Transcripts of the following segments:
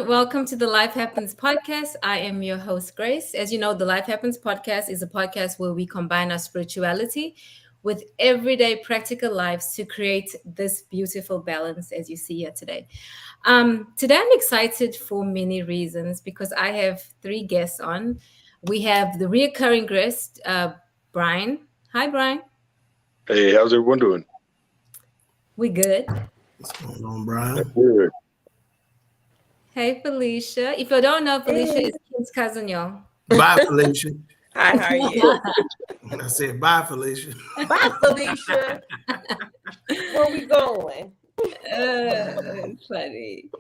Welcome to the Life Happens podcast. I am your host, Grace. As you know, the Life Happens podcast is a podcast where we combine our spirituality with everyday practical lives to create this beautiful balance as you see here today. Today, I'm excited for many reasons because I have three guests on. We have the reoccurring guest, Brian. Hi, Brian. Hey, how's everyone doing? We good. What's going on, That's Brian? good. Hey, Felicia. If you don't know, Felicia Hey. is Kim's cousin, y'all. Bye, Felicia. Hi, how are you? I said bye, Felicia. Bye, Felicia. Where we going? Funny.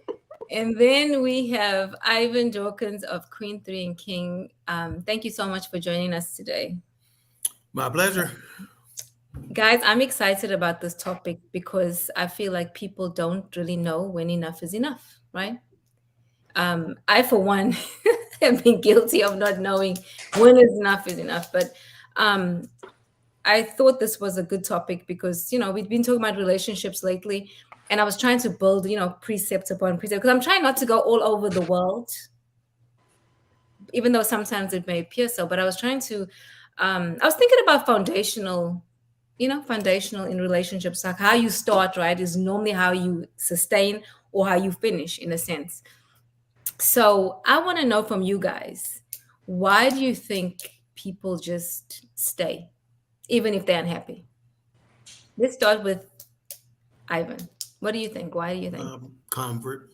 And then we have Ivan Dawkins of Queen 3 and King. Thank you so much for joining us today. My pleasure. Guys, I'm excited about this topic because I feel like people don't really know when enough is enough, right? I, for one, have been guilty of not knowing when is enough. But I thought this was a good topic because, we've been talking about relationships lately. And I was trying to build, precept upon precept because I'm trying not to go all over the world, even though sometimes it may appear so. But I was trying to, I was thinking about foundational in relationships, like how you start, right, is normally how you sustain or how you finish in a sense. So I want to know from you guys, why do you think people just stay, even if they're unhappy? Let's start with Ivan. What do you think? Why do you think? Comfort.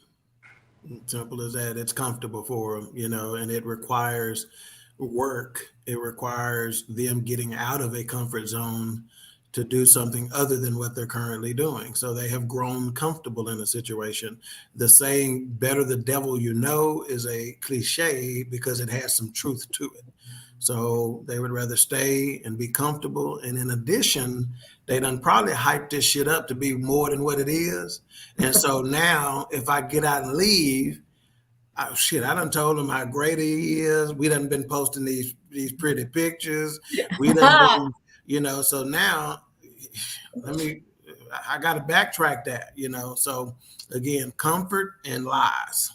Simple as that. It's comfortable for them, and it requires work. It requires them getting out of a comfort zone to do something other than what they're currently doing. So they have grown comfortable in a situation. The saying, better the devil you know, is a cliche because it has some truth to it. So they would rather stay and be comfortable. And in addition, they done probably hyped this shit up to be more than what it is. And so now if I get out and leave, I done told him how great he is. We done been posting these pretty pictures. We done been, so now I got to backtrack that, So again, comfort and lies.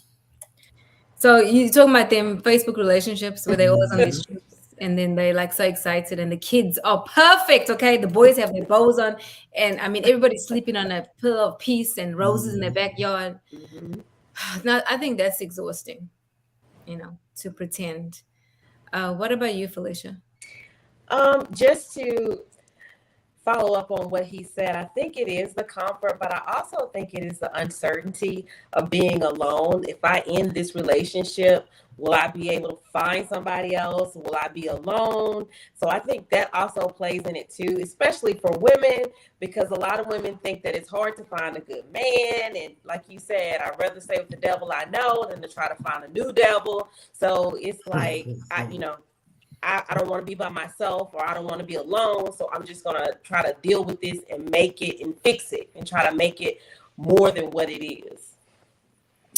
So you talking about them Facebook relationships where they always on these trips and then they like so excited and the kids are perfect. Okay. The boys have their bows on and I mean, everybody's sleeping on a pillow of peace and roses in their backyard. Now, I think that's exhausting, to pretend. What about you, Felicia? Just to follow up on what he said, I think it is the comfort, but I also think it is the uncertainty of being alone. If I end this relationship, will I be able to find somebody else? Will I be alone? So I think that also plays in it too, especially for women, because a lot of women think that it's hard to find a good man. And like you said, I'd rather stay with the devil I know than to try to find a new devil. So it's like, I don't want to be by myself or I don't want to be alone. So I'm just going to try to deal with this and make it and fix it and try to make it more than what it is.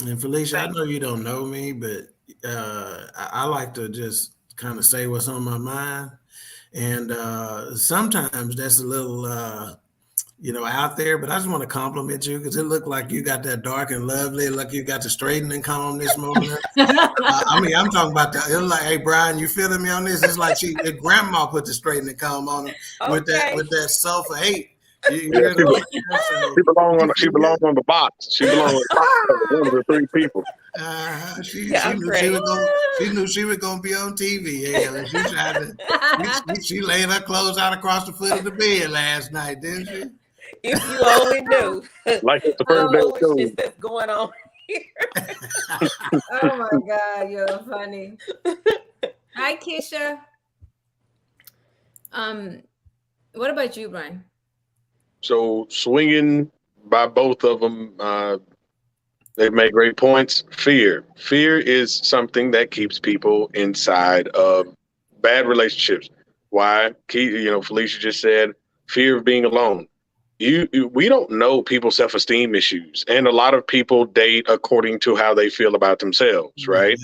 And Felicia, I know you don't know me, but I like to just kind of say what's on my mind. And sometimes that's a little, out there, but I just want to compliment you because it looked like you got that dark and lovely, like you got the straightening comb this morning. I'm talking about that. It was like, hey, Brian, you feeling me on this? It's like grandma put the straightening comb on him with that sulfur 8. She belongs on the box. She belongs on the box. One of the three people. She knew she was gonna be on TV. Yeah, she laid her clothes out across the foot of the bed last night, didn't she? If you only knew, like it's the first day that's going on here. Oh my God, you're funny. Hi, Keisha. What about you, Brian? So swinging by both of them, they've made great points. Fear is something that keeps people inside of bad relationships. Why? Felicia just said fear of being alone. We don't know people's self-esteem issues, and a lot of people date according to how they feel about themselves, right?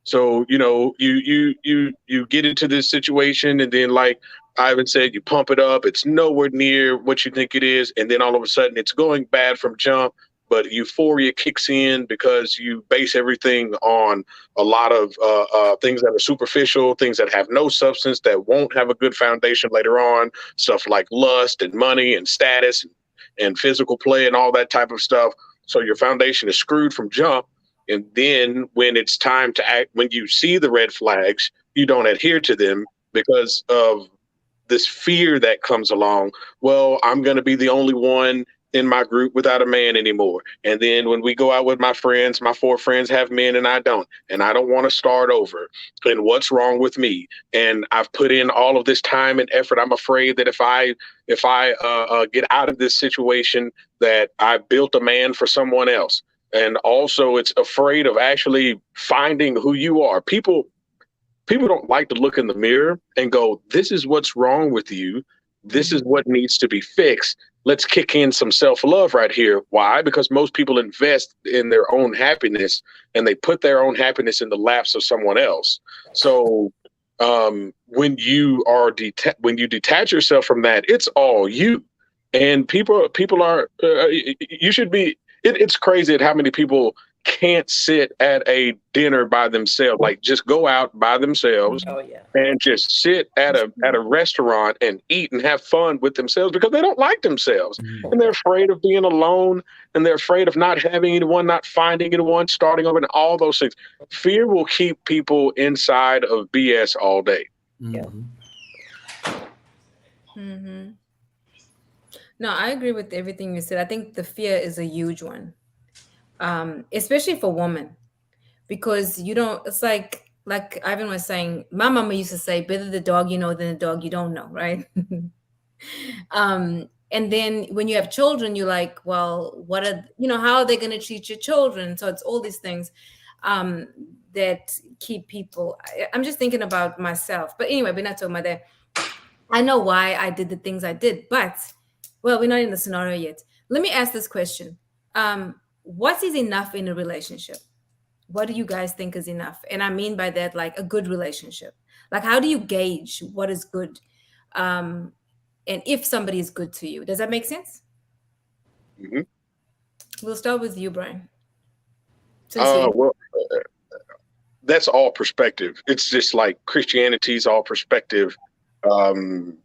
So you get into this situation, and then like Ivan said, you pump it up. It's nowhere near what you think it is, and then all of a sudden, it's going bad from jump. but euphoria kicks in because you base everything on a lot of things that are superficial, things that have no substance, that won't have a good foundation later on. Stuff like lust and money and status and physical play and all that type of stuff. So your foundation is screwed from jump. And then when it's time to act, when you see the red flags, you don't adhere to them because of this fear that comes along. Well, I'm going to be the only one in my group without a man anymore. And then when we go out with my friends, my 4 friends have men and I don't. And I don't want to start over. And what's wrong with me? And I've put in all of this time and effort. I'm afraid that if I get out of this situation, that I built a man for someone else. And also, it's afraid of actually finding who you are. People don't like to look in the mirror and go, this is what's wrong with you. This is what needs to be fixed. Let's kick in some self-love right here. Why? Because most people invest in their own happiness and they put their own happiness in the laps of someone else. So when you detach yourself from that, it's all you. And people are you should be. It's crazy at how many people can't sit at a dinner by themselves, like just go out by themselves Oh yeah. and just sit at a restaurant and eat and have fun with themselves because they don't like themselves and they're afraid of being alone and they're afraid of not having anyone, not finding anyone, starting over, and all those things. Fear will keep people inside of BS all day. Yeah. Mm-hmm. No, I agree with everything you said. I think the fear is a huge one, especially for women, because you don't. It's like Ivan was saying. My mama used to say, "Better the dog you know than the dog you don't know," right? And then when you have children, you're like, well, what are how are they going to treat your children? So it's all these things um, that keep people. I'm just thinking about myself, but anyway, we're not talking about that. I know why I did the things I did, but well, we're not in the scenario yet. Let me ask this question: what is enough in a relationship? What do you guys think is enough? And I mean by that, like a good relationship. Like, how do you gauge what is good? Um, and if somebody is good to you, does that make sense? hmm We'll start with you, Brian, since you. well, that's all perspective. It's just like Christianity's all perspective. Um,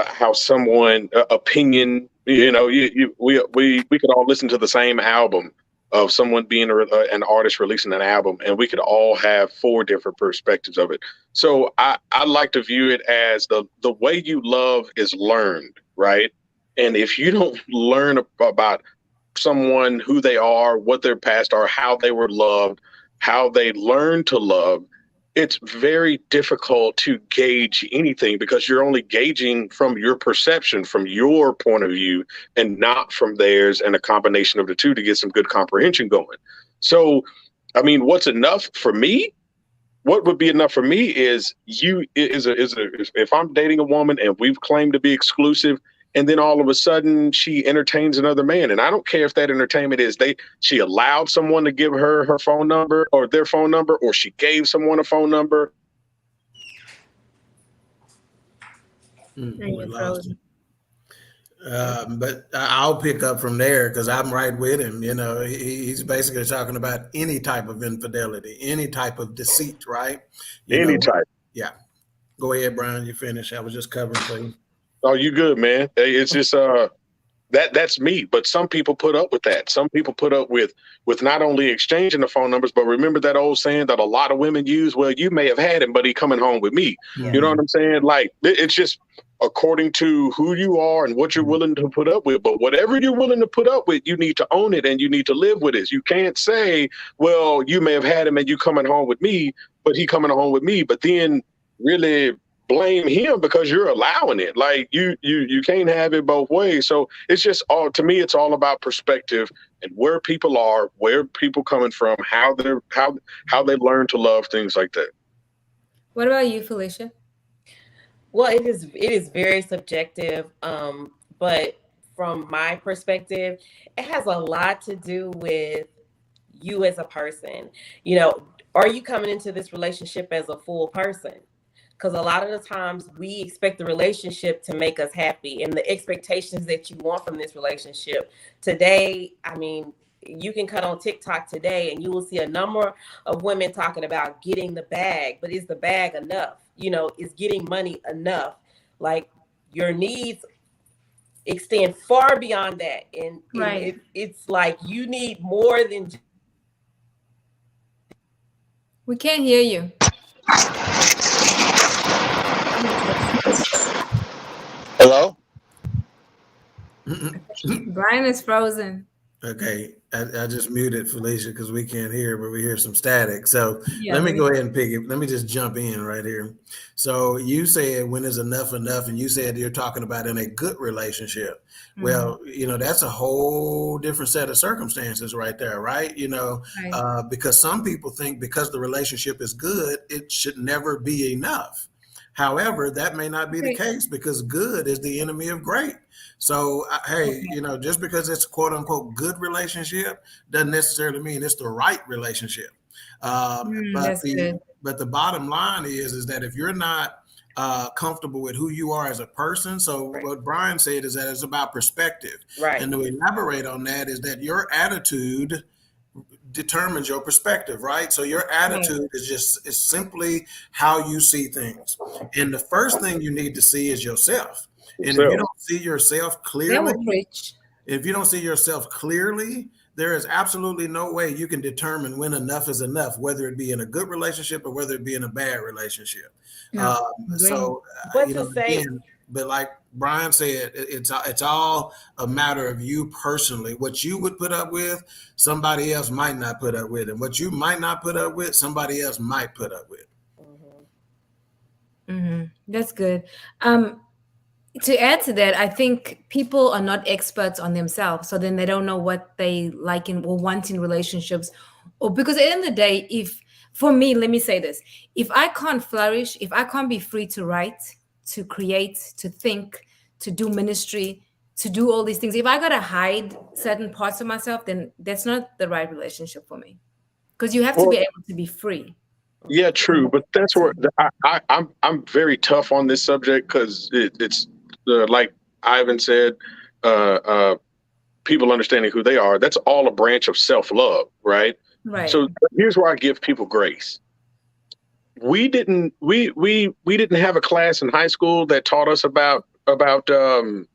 how someone opinion, we could all listen to the same album of someone being an artist releasing an album, and we could all have 4 different perspectives of it. So I like to view it as the way you love is learned, right? And if you don't learn about someone, who they are, what their past are, how they were loved, how they learned to love, it's very difficult to gauge anything because you're only gauging from your perception, from your point of view, and not from theirs, and a combination of the two to get some good comprehension going. So, I mean, what's enough for me? What would be enough for me is if I'm dating a woman and we've claimed to be exclusive, and then all of a sudden she entertains another man, and I don't care if that entertainment is she allowed someone to give her phone number or their phone number, or she gave someone a phone number. And We you're lost frozen. him. But I'll pick up from there because I'm right with him. He's basically talking about any type of infidelity, any type of deceit, right? You Any know, type. yeah. Go ahead, Brian. You finish. I was just covering for you. Oh, you good, man. Hey, it's just that's me. But some people put up with that. Some people put up with not only exchanging the phone numbers, but remember that old saying that a lot of women use, well, you may have had him, but he coming home with me. Yeah. You know what I'm saying? Like, it's just according to who you are and what you're willing to put up with. But whatever you're willing to put up with, you need to own it and you need to live with it. You can't say, well, you may have had him and you coming home with me, but he coming home with me, but then really blame him because you're allowing it. Like, you can't have it both ways. So it's just all, to me, it's all about perspective and where people are, where people coming from, how they learn to love, things like that. What about you, Felicia? Well, it is very subjective, but from my perspective, it has a lot to do with you as a person. Are you coming into this relationship as a full person? Because a lot of the times we expect the relationship to make us happy, and the expectations that you want from this relationship today, I mean, you can cut on TikTok today and you will see a number of women talking about getting the bag, but is the bag enough? Is getting money enough? Like, your needs extend far beyond that. And Right. it's like you need more than We can't hear you. Hello? Brian is frozen. Okay, I just muted Felicia because we can't hear, but we hear some static. So Yeah, let me let me. go ahead and pick it. Let me just jump in right here. So you said when is enough enough, and you said you're talking about in a good relationship. Mhm. Well, that's a whole different set of circumstances right there, right? Right. Because some people think because the relationship is good, it should never be enough. However, that may not be the Okay. case because good is the enemy of great. So, hey, Okay. just because it's quote unquote good relationship doesn't necessarily mean it's the right relationship. But That's good. the bottom line is that if you're not comfortable with who you are as a person, so right, what Brian said is that it's about perspective, right. and to elaborate on that is that your attitude determines your perspective, right? So your Right. attitude is simply how you see things. And the first thing you need to see is yourself. And if you Yourself. don't see yourself That clearly, will preach. if you don't see yourself clearly, there is absolutely no way you can determine when enough is enough, whether it be in a good relationship or whether it be in a bad relationship. Yeah. Um, Agree. so, But to say, again, but like Brian said, it's all a matter of you personally. What you would put up with, somebody else might not put up with, and what you might not put up with, somebody else might put up with. mhm, That's good. Um, to add to that, I think people are not experts on themselves, so then they don't know what they like in or want in relationships. Or because at the end of the day, if for me, let me say this: if I can't flourish, if I can't be free to write, to create, to think, to do ministry, to do all these things, if I gotta hide certain parts of myself, then that's not the right relationship for me. Because you have to Well, be able to be free. yeah, true, but that's where To- I'm very tough on this subject because it's like Ivan said, uh, uh, people understanding who they are. That's all a branch of self love, right? Right. So here's where I give people grace. We didn't have a class in high school that taught us about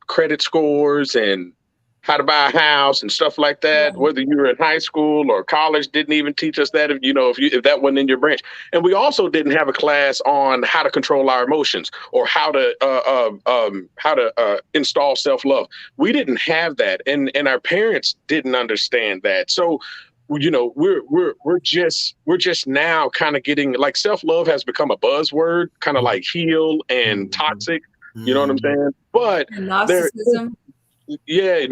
credit scores and how to buy a house and stuff like that. Right. Whether you were in high school or college, didn't even teach us that. If that wasn't in your branch, and we also didn't have a class on how to control our emotions or how to install self love. We didn't have that, and our parents didn't understand that. So we're just now kind of getting like self love has become a buzzword, kind of like heal and Mhm. toxic. You know what I'm Mhm. saying? But And there, narcissism. yeah,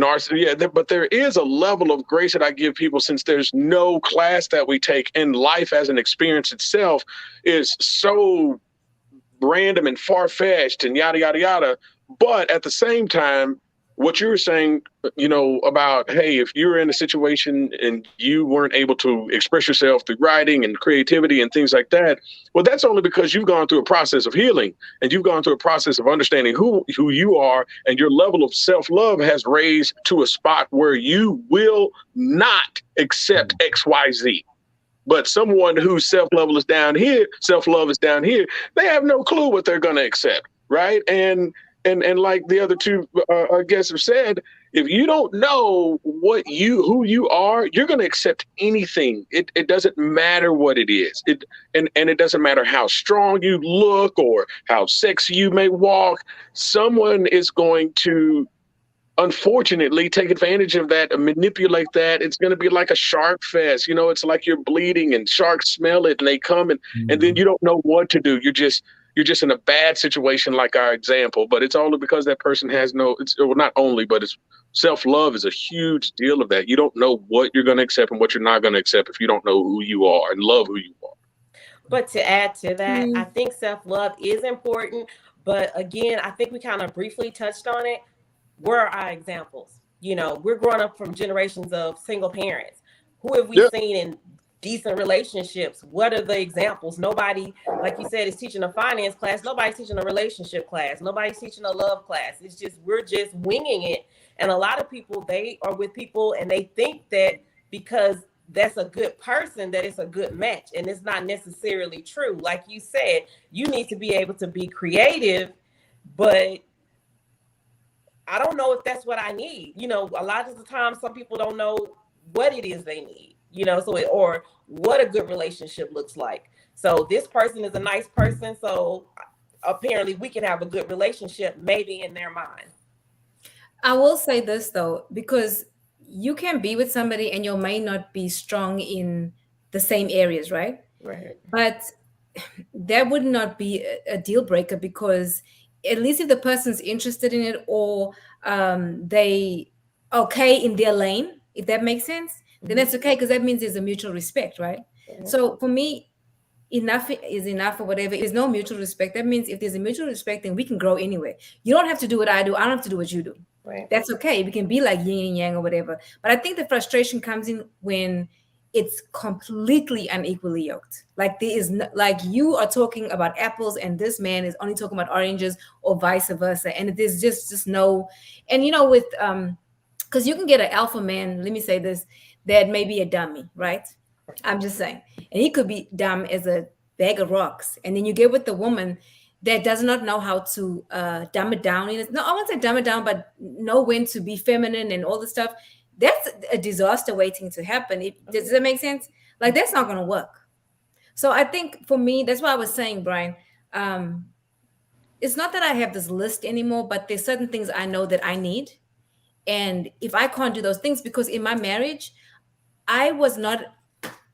but there is a level of grace that I give people since there's no class that we take, and life as an experience itself is so random and far fetched and yada yada yada. But at the same time, what you were saying, about hey, if you're in a situation and you weren't able to express yourself through writing and creativity and things like that, well, that's only because you've gone through a process of healing and you've gone through a process of understanding who you are, and your level of self love has raised to a spot where you will not accept XYZ. But someone whose self love is down here, they have no clue what they're going to accept, right? And like the other two guests have said, if you don't know who you are, you're going to accept anything. It doesn't matter what it is. And it doesn't matter how strong you look or how sexy you may walk. Someone is going to unfortunately take advantage of that and manipulate that. It's going to be like a shark fest. It's like you're bleeding and sharks smell it and they come, and then Mhm. you don't know what to do. You're just in a bad situation, like our example. But it's only because that person has no, it's well, not only, but it's self-love is a huge deal of that. You don't know what you're going to accept and what you're not going to accept if you don't know who you are and love who you are. but to add to that, I Mm, think self love is important. But again, I think we kind of briefly touched on it. Where are our examples? We're growing up from generations of single parents. Who have we Yeah. seen in decent relationships? What are the examples? Nobody, like you said, is teaching a finance class. Nobody's teaching a relationship class. Nobody's teaching a love class. We're just winging it. And a lot of people, they are with people and they think that because that's a good person, that it's a good match. And it's not necessarily true. Like you said, you need to be able to be creative, but I don't know if that's what I need. A lot of the time, some people don't know what it is they need, or what a good relationship looks like. So this person is a nice person. So apparently we can have a good relationship, maybe in their mind. I will say this though, because you can be with somebody and you may not be strong in the same areas, right? Right. But that would not be a deal breaker, because at least if the person's interested in it, or they okay in their lane, if that makes sense, then Mm-hmm. that's okay, because that means there's a mutual respect, right? Yeah. So for me, enough is enough, or whatever. If there's no mutual respect, that means if there's a mutual respect, then we can grow anyway. You don't have to do what I do. I don't have to do what you do. Right. That's okay. We can be like yin and yang or whatever. But I think the frustration comes in when it's completely unequally yoked. Like there is no, like you are talking about apples and this man is only talking about oranges, or vice versa. And there's just no, and with because you can get an alpha man, let me say this, that may be a dummy, right? I'm just saying. And he could be dumb as a bag of rocks. And then you get with the woman that does not know how to dumb it down. No, I won't say dumb it down, but know when to be feminine and all this stuff. That's a disaster waiting to happen. Does that make sense? Like that's not going to work. So I think for me, that's why I was saying, Brian, um, it's not that I have this list anymore, but there's certain things I know that I need. And if I can't do those things, because in my marriage, I was not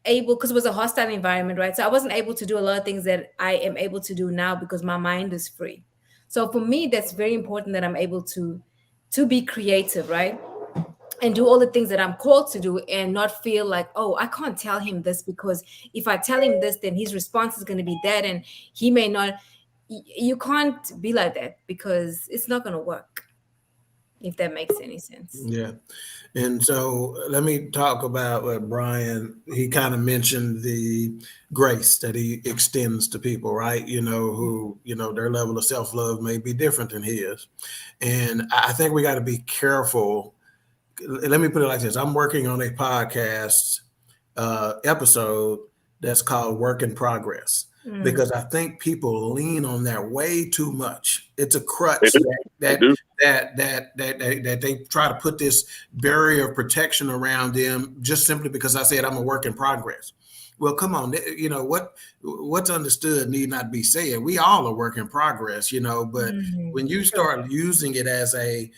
able, because it was a hostile environment, right? So I wasn't able to do a lot of things that I am able to do now because my mind is free. So for me, that's very important that I'm able to be creative, right? And do all the things that I'm called to do, and not feel like, oh, I can't tell him this, because if I tell him this, then his response is going to be that, and he may not. You can't be like that, because it's not going to work, if that makes any sense. Yeah. And so let me talk about what Brian, he kind of mentioned the grace that he extends to people, right? Who, their level of self love may be different than his. And I think we got to be careful. Let me put it like this: I'm working on a podcast episode that's called Work in Progress, Mm. because I think people lean on that way too much. It's a They crutch do. They that do. that they try to put this barrier of protection around them, just simply because I said I'm a work in progress. Well, come on, what's understood need not be said. We all are work in progress, but Mhm. when you start using it as a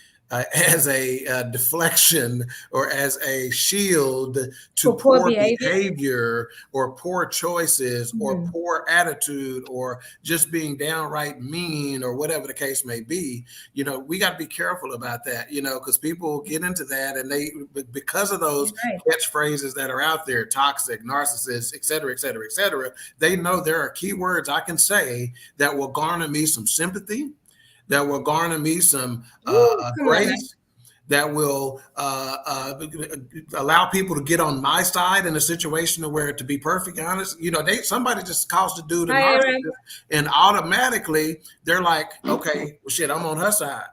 deflection, or as a shield to For poor poor behavior. behavior, or poor choices, or Mhm. poor attitude, or just being downright mean, or whatever the case may be, we got to be careful about that, because people get into that, and they, because of those Right. catchphrases that are out there, toxic, narcissist, et cetera, et cetera, et cetera, they know there are keywords I can say that will garner me some sympathy, that will garner me some Woo, come on now. grace, that will allow people to get on my side in a situation where, to be perfectly honest, somebody just calls the dude a Hi, Aaron. narcissist, and automatically they're like, okay, well, shit, I'm on her side,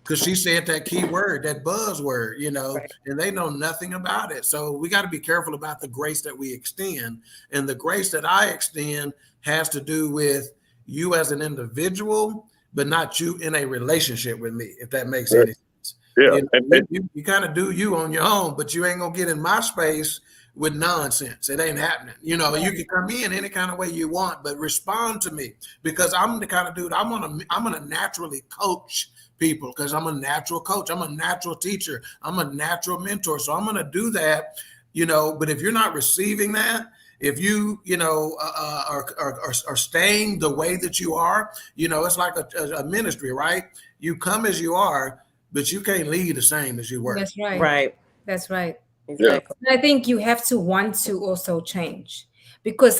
because she said that key word, that buzzword, Right. and they know nothing about it. So we got to be careful about the grace that we extend. And the grace that I extend has to do with you as an individual, but not you in a relationship with me, if that makes Yeah. any sense. Yeah. You kind of do you on your own, but you ain't gonna get in my space with nonsense. It ain't happening. You can come in any kind of way you want, but respond to me, because I'm the kind of dude, I'm gonna naturally coach people, because I'm a natural coach. I'm a natural teacher. I'm a natural mentor. So I'm gonna do that, but if you're not receiving that, if you are staying the way that you are, it's like a ministry, right? You come as you are, but you can't lead the same as you were. That's right. Right. That's right. Yeah. Exactly. And I think you have to want to also change, because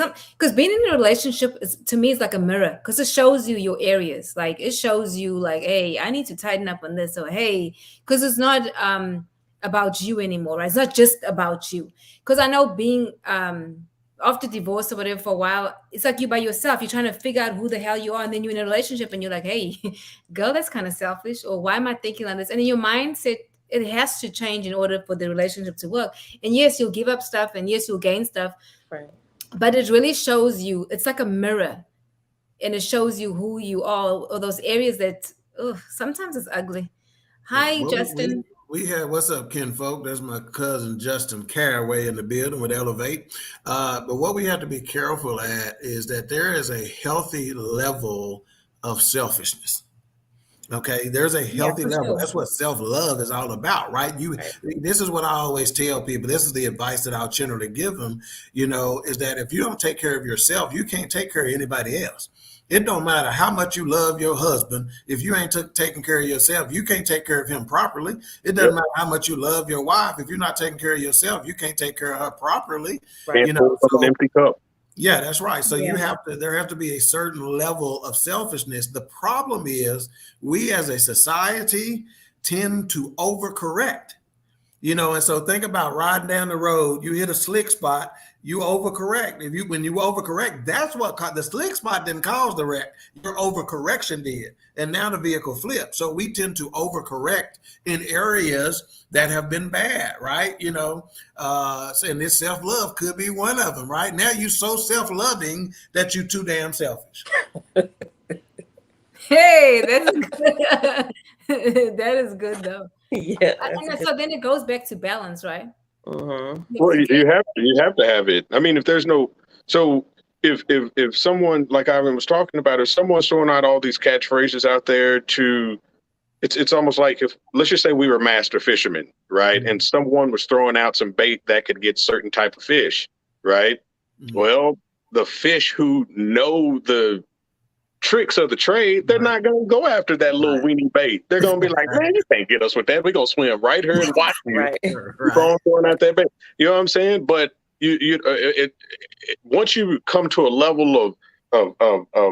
being in a relationship is, to me, is like a mirror, because it shows you your areas. Like it shows you like, hey, I need to tighten up on this, or hey, because it's not about you anymore, right? It's not just about you. Because I know being after divorce or whatever for a while, it's like you by yourself. You're trying to figure out who the hell you are, and then you're in a relationship and you're like, hey, girl, that's kind of selfish, or why am I thinking like this? And then your mindset It has to change in order for the relationship to work. And yes, you'll give up stuff, and yes, you'll gain stuff, Right. but it really shows you. It's like a mirror, and it shows you who you are, or those areas that, sometimes it's ugly. Yeah. Hi, Well, Justin. we have, what's up, Ken folk? That's my cousin Justin Caraway in the building with Elevate. But what we have to be careful at is that there is a healthy level of selfishness. Okay, there's a Yeah, healthy for level. sure. That's what self-love is all about, right? Right. This is what I always tell people. This is the advice that I'll generally give them, is that if you don't take care of yourself, you can't take care of anybody else. It don't matter how much you love your husband. If you ain't taking care of yourself, you can't take care of him properly. It doesn't Yep. matter how much you love your wife. If you're not taking care of yourself, you can't take care of her properly. Right. Can't pour from an So empty cup. yeah, that's right. So Yeah. there have to be a certain level of selfishness. The problem is we as a society tend to overcorrect. And so think about riding down the road, you hit a slick spot, you overcorrect. When you overcorrect, that's what the slick spot didn't cause the wreck. Your overcorrection did. And now the vehicle flipped. So we tend to overcorrect in areas that have been bad, right? And this self-love could be one of them, right? Now you're so self-loving that you're too damn selfish. Hey, that's good. That is good though. Yeah. That's And good. so then it goes back to balance, right? Mm-hmm. Well, you have to have it. I mean, if there's no, so if someone like Ivan was talking about, if someone's throwing out all these catchphrases out there to, it's almost like, if let's just say we were master fishermen, right, Mm-hmm. and someone was throwing out some bait that could get certain type of fish, right? Mm-hmm. Well, the fish who know the tricks of the trade, they're not going to go after that little weenie bait. They're going to be like, man, you can't get us with that. We're going to swim right here and watch you. Right. Keep on throwing out that bait. You know what I'm saying? But once you come to a level of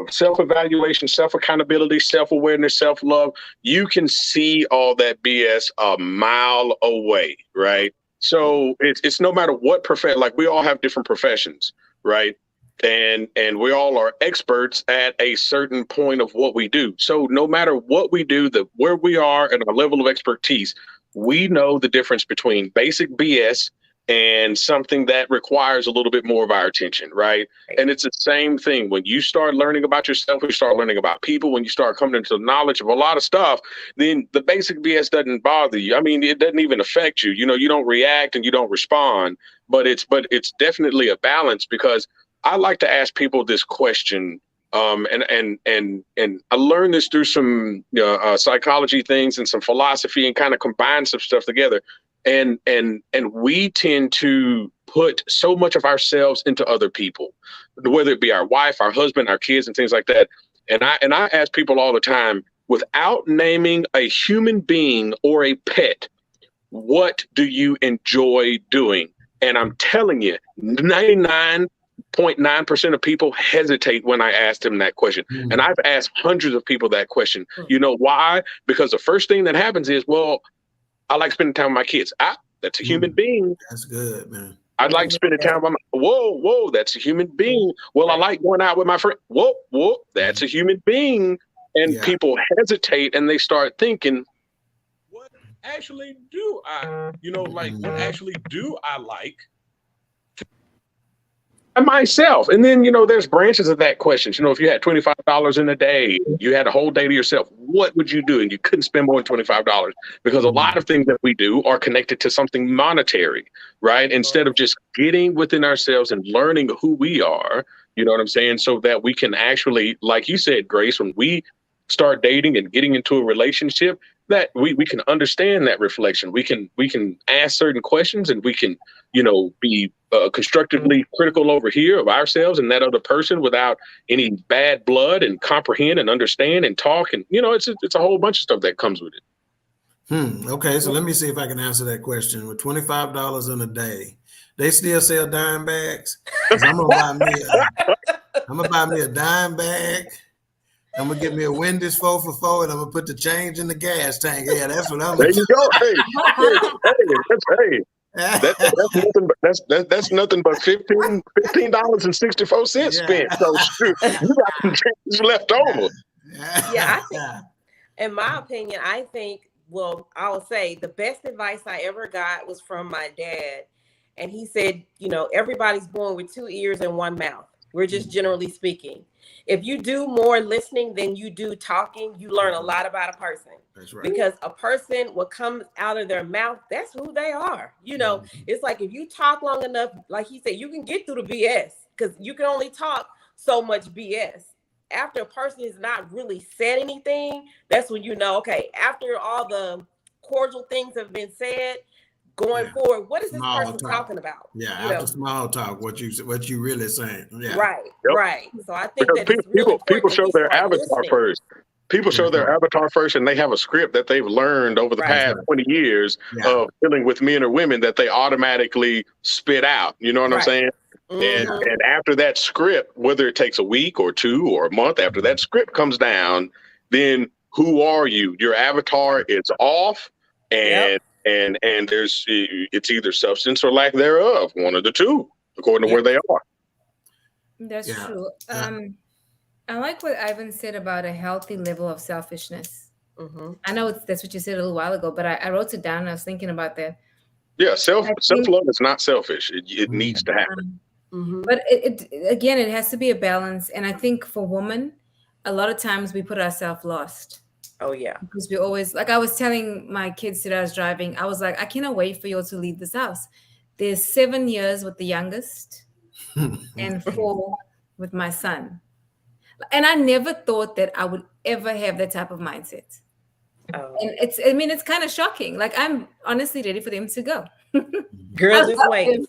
self-evaluation, self-accountability, self-awareness, self-love, you can see all that BS a mile away, right? So it's no matter what profession, like we all have different professions, right? And we all are experts at a certain point of what we do. So no matter what we do, where we are and our level of expertise, we know the difference between basic BS and something that requires a little bit more of our attention, right? And it's the same thing. When you start learning about yourself, when you start learning about people, when you start coming into the knowledge of a lot of stuff, then the basic BS doesn't bother you. I mean, it doesn't even affect you. You don't react and you don't respond, but it's definitely a balance, because I like to ask people this question, and I learned this through some psychology things and some philosophy, and kind of combine some stuff together. And we tend to put so much of ourselves into other people, whether it be our wife, our husband, our kids, and things like that. And I ask people all the time, without naming a human being or a pet, what do you enjoy doing? And I'm telling you, 99.9% of people hesitate when I ask them that question. Mm. And I've asked hundreds of people that question. You know why? Because the first thing that happens is, well, I like spending time with my kids. That's a human being. That's good, man. I'd like spending time with whoa, that's a human being. Well, I like going out with my friend. Whoa, that's a human being. And people hesitate and they start thinking, what actually do I, what actually do I like myself? And then, there's branches of that question. If you had $25 in a day, you had a whole day to yourself, what would you do? And you couldn't spend more than $25, because a lot of things that we do are connected to something monetary, right? Instead of just getting within ourselves and learning who we are, you know what I'm saying? So that we can actually, like you said, Grace, when we start dating and getting into a relationship, that we can understand that reflection. We can ask certain questions, and we can, be constructively critical over here of ourselves and that other person without any bad blood, and comprehend and understand and talk. And, it's a whole bunch of stuff that comes with it. Okay, so let me see if I can answer that question. With $25 in a day, they still sell dime bags? 'Cause I'm gonna buy me a dime bag. I'm gonna get me a Wendy's 4 for $4, and I'm gonna put the change in the gas tank. Yeah, that's what I'm. There you go. That's nothing but $15.64 spent. So shoot, you got some change left over. Yeah, I think, in my opinion, I think well, I will say the best advice I ever got was from my dad. And he said, everybody's born with two ears and one mouth. We're just generally speaking. If you do more listening than you do talking, you learn a lot about a person. That's right. Because a person, what comes out of their mouth, that's who they are. It's like if you talk long enough, like he said, you can get through the BS because you can only talk so much BS. After a person has not really said anything, that's when okay, after all the cordial things have been said, going forward, what is this Small person talk. talking about? Yeah, after small talk, what you really saying? Yeah, right, Yep. right. So I think Because that it's really important people that show we their start avatar listening. first. People show their avatar first, and they have a script that they've learned over the past 20 years of dealing with men or women that they automatically spit out. You know what I'm saying? And after that script, whether it takes a week or two or a month after that script comes down, then who are you? Your avatar is off, and there's it's either substance or lack thereof, one of the two, according to where they are. That's true. I like what Ivan said about a healthy level of selfishness. I know that's what you said a little while ago, but I wrote it down and I was thinking about that. Yeah, self-love is not selfish. It needs to happen. But again, it has to be a balance. And I think for women, a lot of times we put ourselves lost. Oh, yeah. Because we always, like I was telling my kids that I was driving, I was like, I cannot wait for you all to leave this house. There's 7 years with the youngest and 4 with my son. And I never thought that I would ever have that type of mindset. And it's kind of shocking. Like, I'm honestly ready for them to go. Girl, just wait.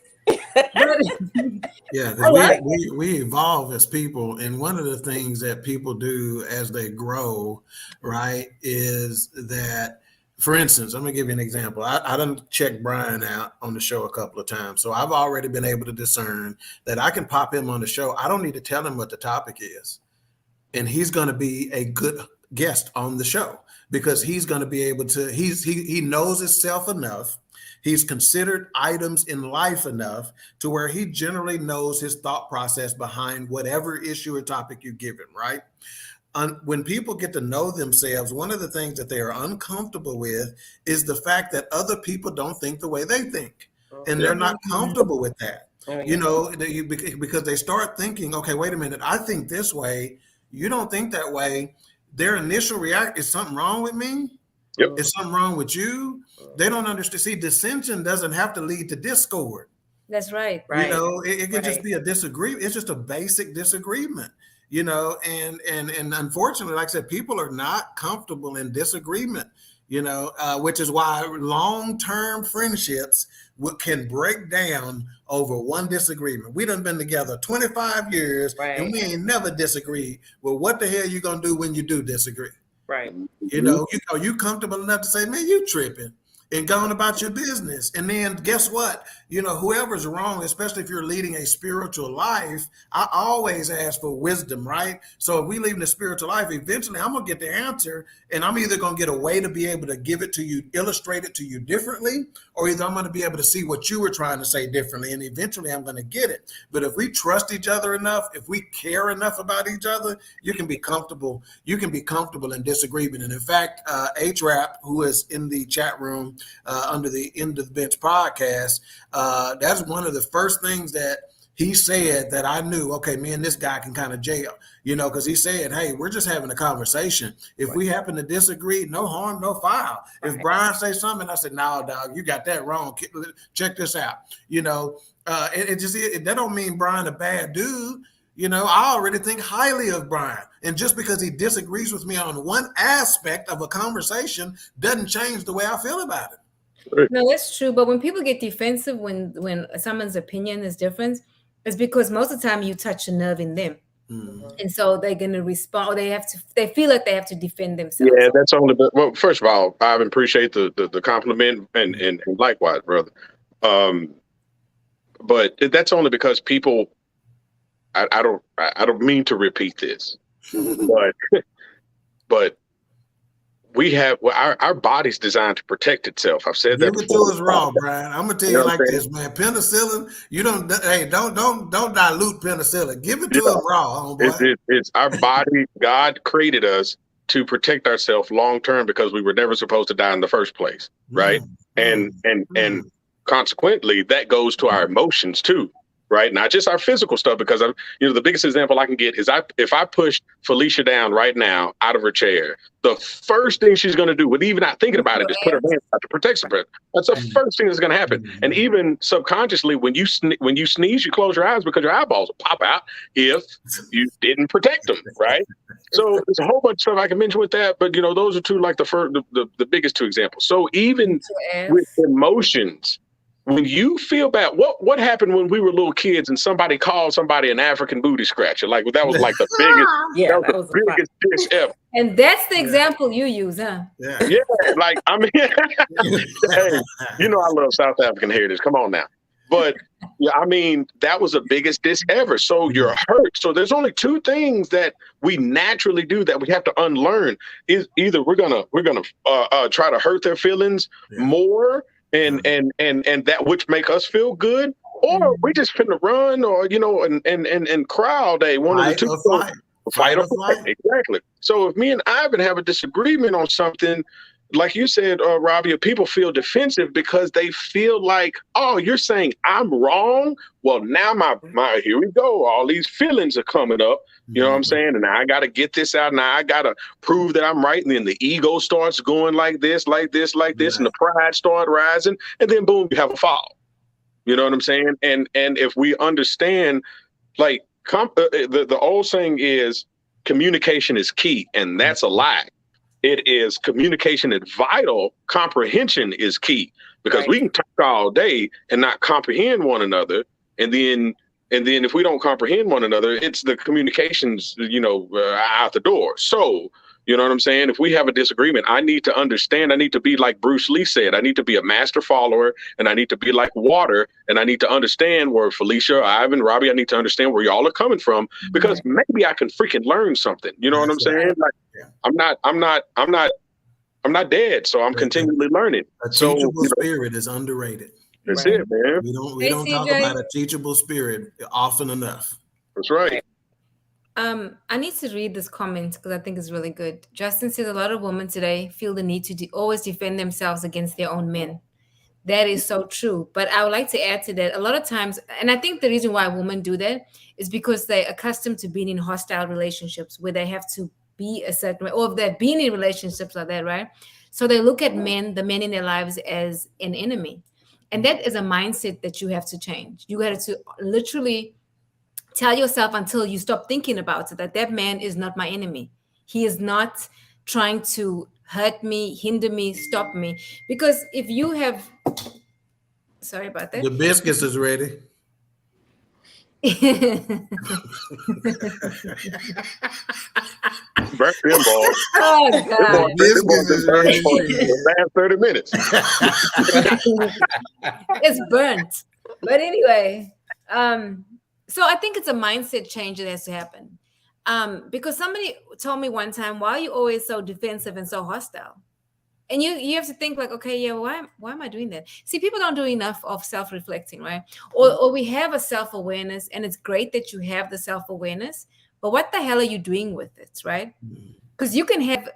Yeah, because we evolve as people, and one of the things that people do as they grow, right, is that, for instance, I'm gonna give you an example. I done checked Brian out on the show a couple of times, so I've already been able to discern that I can pop him on the show. I don't need to tell him what the topic is, and he's going to be a good guest on the show because he's going to be able to. He knows himself enough. He's considered items in life enough to where he generally knows his thought process behind whatever issue or topic you give him, right? When people get to know themselves, one of the things that they are uncomfortable with is the fact that other people don't think the way they think. And they're not comfortable with that. Because they start thinking, okay, wait a minute, I think this way. You don't think that way. Their initial react is something wrong with me? Yep. Is something wrong with you? They don't understand. See, dissension doesn't have to lead to discord. That's right. It can just be a disagreement. It's just a basic disagreement, and unfortunately, like I said, people are not comfortable in disagreement, which is why long-term friendships can break down over one disagreement. We done been together 25 years and we ain't never disagreed. Well, what the hell you gonna do when you do disagree? Right. You comfortable enough to say, man, you tripping and going about your business. And then guess what? Whoever's wrong, especially if you're leading a spiritual life, I always ask for wisdom, right? So if we lead a spiritual life, eventually I'm going to get the answer, and I'm either going to get a way to be able to give it to you, illustrate it to you differently, or either I'm going to be able to see what you were trying to say differently, and eventually I'm going to get it. But if we trust each other enough, if we care enough about each other, you can be comfortable. You can be comfortable in disagreement. And in fact, H-Rap, who is in the chat room under the End of the Bench podcast, that's one of the first things that he said that I knew, okay, me and this guy can kind of jail, because he said, hey, we're just having a conversation. If we happen to disagree, no harm, no foul. If Brian says something, I said, no, dog, you got that wrong. Check this out. That don't mean Brian a bad dude. I already think highly of Brian. And just because he disagrees with me on one aspect of a conversation doesn't change the way I feel about it. No, that's true. But when people get defensive when someone's opinion is different, it's because most of the time you touch a nerve in them. And so they're going to respond. Or they feel like they have to defend themselves. Yeah, that's only. Well, first of all, I appreciate the compliment, and likewise, brother. But that's only because people. I don't mean to repeat this, but we have our body's designed to protect itself. I've said that before. Give it to us raw, Brian. I'm gonna tell you like this, man. Penicillin, don't dilute penicillin. Give it to us raw, homeboy. It's our body. God created us to protect ourselves long term because we were never supposed to die in the first place, right? And consequently, that goes to our emotions too, right? Not just our physical stuff, because the biggest example I can get is if I push Felicia down right now out of her chair, the first thing she's going to do, with even not thinking about it, is put her hands out to protect her. That's the first thing that's going to happen. And even subconsciously, when you sneeze, you close your eyes because your eyeballs will pop out if you didn't protect them, right? So there's a whole bunch of stuff I can mention with that, but those are two, like the biggest two examples. So even with emotions, when you feel bad, what happened when we were little kids and somebody called somebody an African booty scratcher? Like that was like the biggest, that was the biggest dish ever. And that's the example you use, huh? Yeah, like I mean, hey, I love South African heritage. Come on now, but yeah, I mean that was the biggest dish ever. So you're hurt. So there's only two things that we naturally do that we have to unlearn. Is either we're gonna try to hurt their feelings more. And that which make us feel good, or we just finna run, or and cry all day. One of the two. Fight or flight. Exactly. So if me and Ivan have a disagreement on something, like you said, Robbie, people feel defensive because they feel like, oh, you're saying I'm wrong. Well, now my here we go. All these feelings are coming up. You know what I'm saying? And I got to get this out. Now I got to prove that I'm right. And then the ego starts going like this, and the pride start rising. And then boom, you have a fall. You know what I'm saying? And if we understand, like the old saying is communication is key. And that's a lie. It is communication is vital. Comprehension is key, because we can talk all day and not comprehend one another. And then if we don't comprehend one another, it's the communications, out the door. So, you know what I'm saying? If we have a disagreement, I need to understand. I need to be like Bruce Lee said. I need to be a master follower, and I need to be like water, and I need to understand where Felicia, Ivan, Robbie, I need to understand where y'all are coming from, because maybe I can freaking learn something. You know what I'm saying? Like I'm not dead, so I'm continually learning. A teachable spirit is underrated. That's it, man. We don't talk about a teachable spirit often enough. That's right. I need to read this comment because I think it's really good. Justin says a lot of women today feel the need to always defend themselves against their own men. That is so true. But I would like to add to that, a lot of times, and I think the reason why women do that is because they're accustomed to being in hostile relationships where they have to be a certain way, or if they've been in relationships like that, right? So they look at the men in their lives, as an enemy. And that is a mindset that you have to change. You got to literally tell yourself, until you stop thinking about it, that man is not my enemy. He is not trying to hurt me, hinder me, stop me. Because if you have, sorry about that. The biscuits is ready. Burnt them balls. Oh God! The last 30 minutes. It's burnt. But anyway, so I think it's a mindset change that has to happen. Because somebody told me one time, why are you always so defensive and so hostile? And you have to think like, okay, yeah, why am I doing that? See, people don't do enough of self-reflecting, right? Or we have a self-awareness, and it's great that you have the self-awareness, but what the hell are you doing with it, right? Because you can have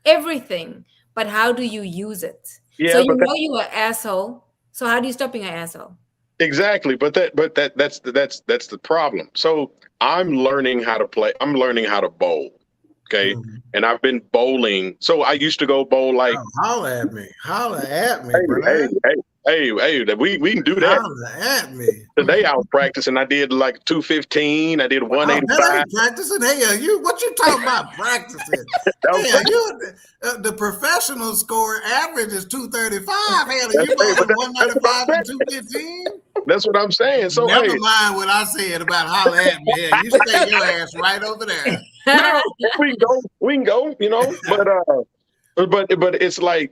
everything, but how do you use it? Yeah, so you are an asshole. So how do you stop being an asshole? Exactly, but that's the problem. So I'm learning how to play. I'm learning how to bowl. Okay. And I've been bowling. So I used to go bowl like. Oh, holla at me, Hey, we can do that. Holla at me. Today I was practicing. I did like 215. I did 185. Practicing? Hey, what you talking about practicing? The professional score average is 235. Hell, you bowling 195 and 215? That's what I'm saying. So never mind what I said about holla at me. Hey, you stay your ass right over there. No, we can go. But it's like.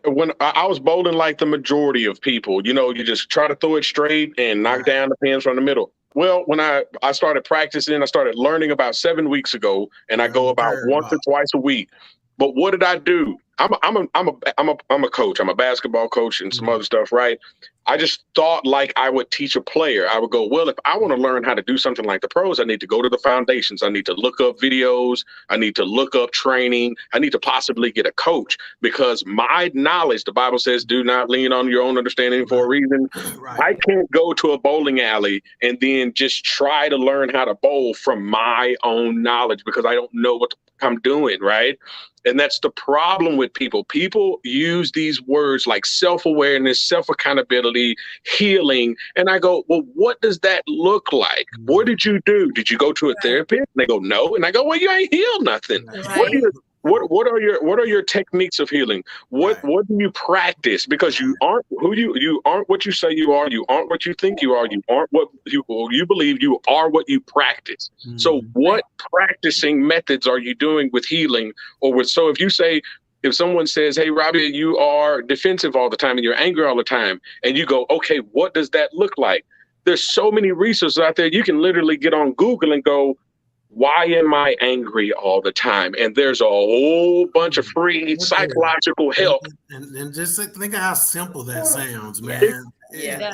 When I was bowling like the majority of people, you just try to throw it straight and knock down the pins from the middle. Well, when I started practicing, I started learning about 7 weeks ago, and I go about once or twice a week. But what did I do? I'm a coach. I'm a basketball coach and some other stuff, right? I just thought like I would teach a player. I would go, well, if I want to learn how to do something like the pros, I need to go to the foundations. I need to look up videos. I need to look up training. I need to possibly get a coach because my knowledge, the Bible says, do not lean on your own understanding for a reason. Right. I can't go to a bowling alley and then just try to learn how to bowl from my own knowledge because I don't know what I'm doing, right? And that's the problem with people. People use these words like self-awareness, self-accountability, healing. And I go, well, what does that look like? What did you do? Did you go to a therapist? And they go, no. And I go, well, you ain't healed nothing. Right. What are your techniques of healing? What do you practice? Because you aren't you aren't what you say you are. You aren't what you think you are. You aren't what you believe. You are what you practice. So what practicing methods are you doing with healing or with? So if someone says, hey, Robbie, you are defensive all the time and you're angry all the time, and you go, okay, what does that look like? There's so many resources out there. You can literally get on Google and go, why am I angry all the time? And there's a whole bunch of free psychological help. And just think of how simple that sounds, man. Yeah.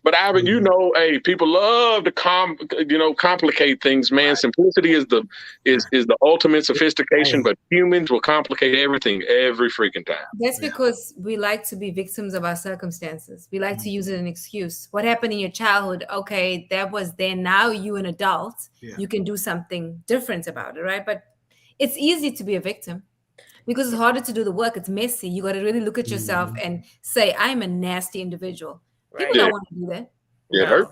But Ivan, hey, people love to complicate things, man. Right. Simplicity is the ultimate sophistication, but humans will complicate everything every freaking time. That's because we like to be victims of our circumstances. We like to use it as an excuse. What happened in your childhood? Okay, that was then. Now you an adult. Yeah. You can do something different about it, right? But it's easy to be a victim. Because it's harder to do the work. It's messy. You got to really look at yourself and say, I'm a nasty individual. Right. People don't want to do that. Yeah. No.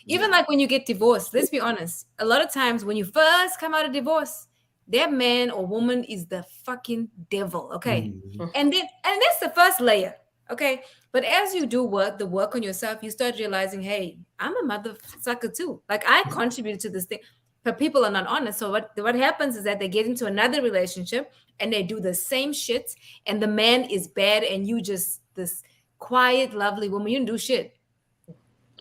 Even like when you get divorced, let's be honest. A lot of times when you first come out of divorce, that man or woman is the fucking devil. Okay. And that's the first layer. Okay. But as you do the work on yourself, you start realizing, hey, I'm a mother sucker too. Like I contributed to this thing. But people are not honest. So what happens is that they get into another relationship and they do the same shit. And the man is bad and you just this quiet, lovely woman. You didn't do shit.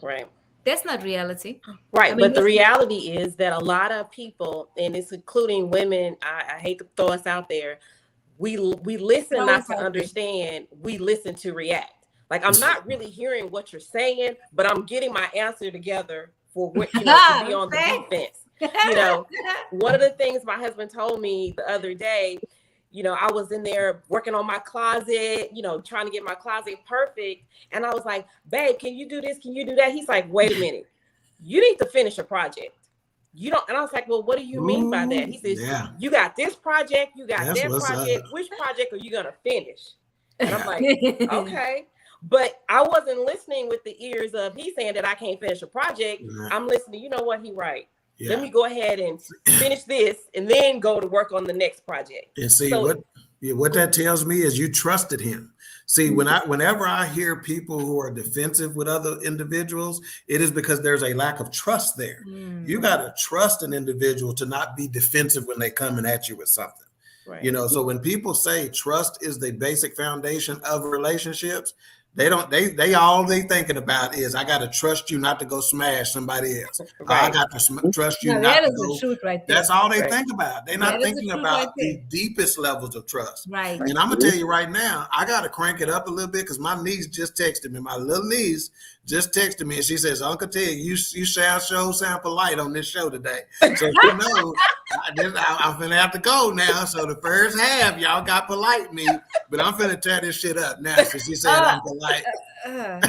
Right. That's not reality. Right. I mean, but the reality is that a lot of people, and it's including women, I hate to throw us out there, we listen not to understand. We listen to react. Like I'm not really hearing what you're saying, but I'm getting my answer together for what to be on the defense. One of the things my husband told me the other day, I was in there working on my closet, trying to get my closet perfect. And I was like, babe, can you do this? Can you do that? He's like, wait a minute. You need to finish a project. You don't. And I was like, well, what do you mean by that? He says, you got this project. You got that project. Which project are you going to finish? And I'm like, okay. But I wasn't listening with the ears of he's saying that I can't finish a project. I'm listening. You know what? He right. Yeah. Let me go ahead and finish this and then go to work on the next project. And see what that tells me is you trusted him. See, whenever I hear people who are defensive with other individuals, it is because there's a lack of trust there. You got to trust an individual to not be defensive when they coming at you with something. Right. So when people say trust is the basic foundation of relationships, they all they thinking about is I got to trust you not to go smash somebody else. Right. I got to trust you not to go. Truth right there. That's all they think about. They're not thinking about the deepest levels of trust. Right. And I'm gonna tell you right now, I got to crank it up a little bit because my niece just texted me. My little niece just texted me and she says, Uncle Ted, you sound polite on this show today. So I'm finna have to go now. So the first half, y'all got polite me, but I'm finna tear this shit up now. So she said I'm polite. But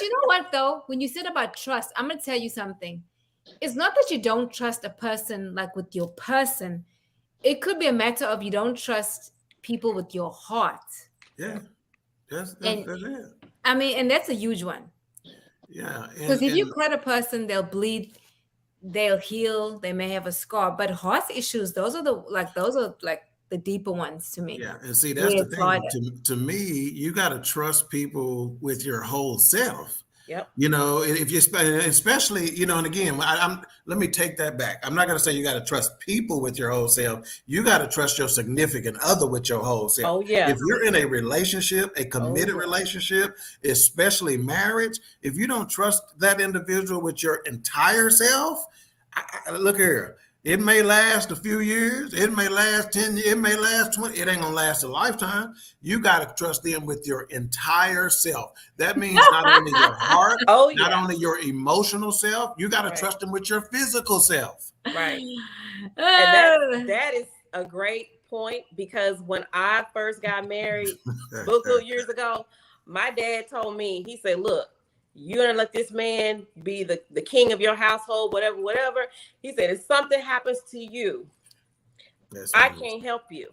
you know what though? When you said about trust, I'm gonna tell you something. It's not that you don't trust a person like with your person. It could be a matter of you don't trust people with your heart. Yeah. That's it. I mean, and that's a huge one. Yeah. Because if you cut a person, they'll bleed, they'll heal, they may have a scar. But heart issues, those are the deeper ones to me. Yeah. And see, that's the thing. To me, you got to trust people with your whole self. Yep. If you especially, and again, let me take that back. I'm not going to say you got to trust people with your whole self. You got to trust your significant other with your whole self. Oh, yeah. If you're in a relationship, a committed relationship, especially marriage, if you don't trust that individual with your entire self, look here. It may last a few years. It may last 10 years. It may last 20. It ain't going to last a lifetime. You got to trust them with your entire self. That means not only your heart, Oh not yeah. only your emotional self, you got to trust them with your physical self. Right. And that is a great point, because when I first got married, a years ago, my dad told me, he said, look, you're gonna let this man be the king of your household, whatever. He said, if something happens to you, I can't help you.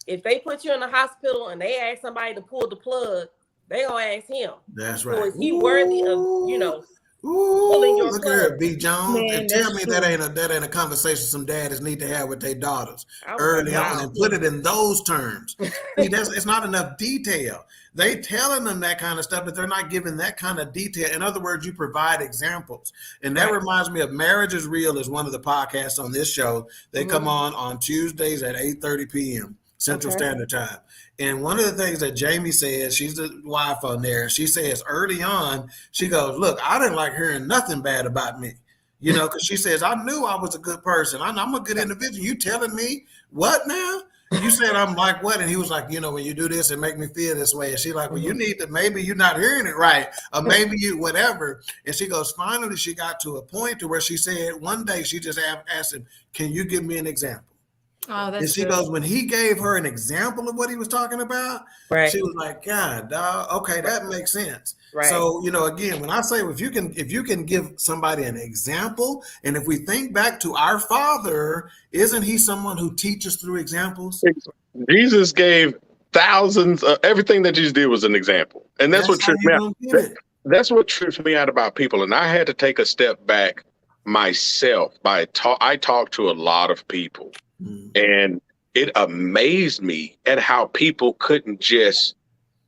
If they put you in the hospital and they ask somebody to pull the plug, they gonna ask him. That's right. So is he worthy of, pulling your look plug? at her, B. Jones. Man, And tell that's me true. that ain't a conversation some daddies need to have with their daughters early Wow. on, and put it in those terms. See, it's not enough detail. They telling them that kind of stuff, but they're not giving that kind of detail. In other words, you provide examples. And that reminds me of Marriage is Real is one of the podcasts on this show. They come on Tuesdays at 8:30 p.m. Central Standard Time. And one of the things that Jamie says, she's the wife on there, she says early on, she goes, look, I didn't like hearing nothing bad about me. Because she says, I knew I was a good person. I'm a good individual. You telling me what now? You said I'm like what? And he was like, when you do this, it make me feel this way. And she like, well, you need to, maybe you're not hearing it right. Or maybe you, whatever. And she goes, finally, she got to a point to where she said one day she just asked him, can you give me an example? Oh, that's And she good. goes, when he gave her an example of what he was talking about, she was like, God, dog, okay, that makes sense. Right. So, again, when I say if you can give somebody an example, and if we think back to our Father, isn't he someone who teaches through examples? Jesus gave thousands of everything that Jesus did was an example. And that's what tripped me out. That's what trips me out about people. And I had to take a step back myself. I talk to a lot of people. And it amazed me at how people couldn't just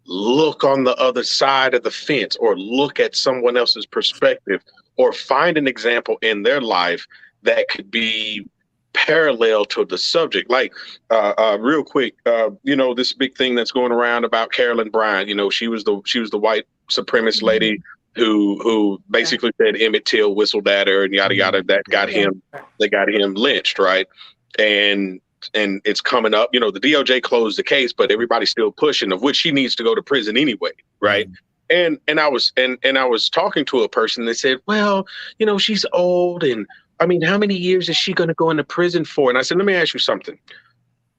look on the other side of the fence or look at someone else's perspective or find an example in their life that could be parallel to the subject. Like real quick, this big thing that's going around about Carolyn Bryant. She was the white supremacist lady who basically said Emmett Till whistled at her and yada yada. That got him lynched, right? And it's coming up, the DOJ closed the case, but everybody's still pushing, of which she needs to go to prison anyway, right? And I was talking to a person that said, well, she's old, and I mean, how many years is she going to go into prison for? And I said, let me ask you something.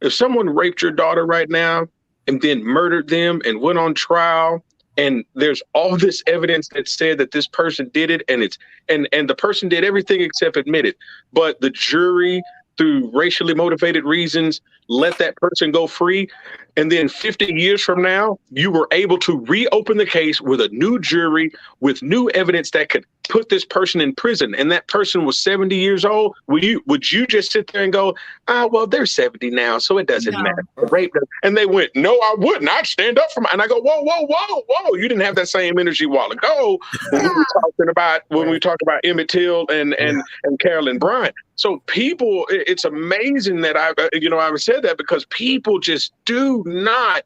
If someone raped your daughter right now and then murdered them and went on trial, and there's all this evidence that said that this person did it, and the person did everything except admit it, but the jury, through racially motivated reasons, let that person go free. And then 50 years from now, you were able to reopen the case with a new jury, with new evidence that could put this person in prison. And that person was 70 years old. Would you just sit there and go, well, they're 70 now, so it doesn't matter. Rape them. And they went, no, I wouldn't. I'd stand up for my. And I go, whoa. You didn't have that same energy a while ago when we talked about Emmett Till and Carolyn Bryant. So people, it's amazing that I've said that, because people just do not.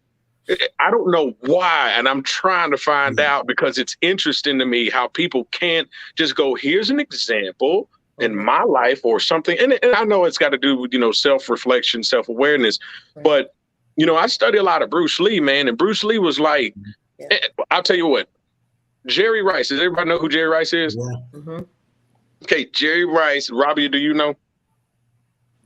I don't know why, and I'm trying to find out, because it's interesting to me how people can't just go, here's an example in my life or something. And I know it's got to do with, self-reflection, self-awareness. But, I study a lot of Bruce Lee, man. And Bruce Lee was like, I'll tell you what, Jerry Rice. Does everybody know who Jerry Rice is? Yeah. Okay, Jerry Rice. Robbie, do you know?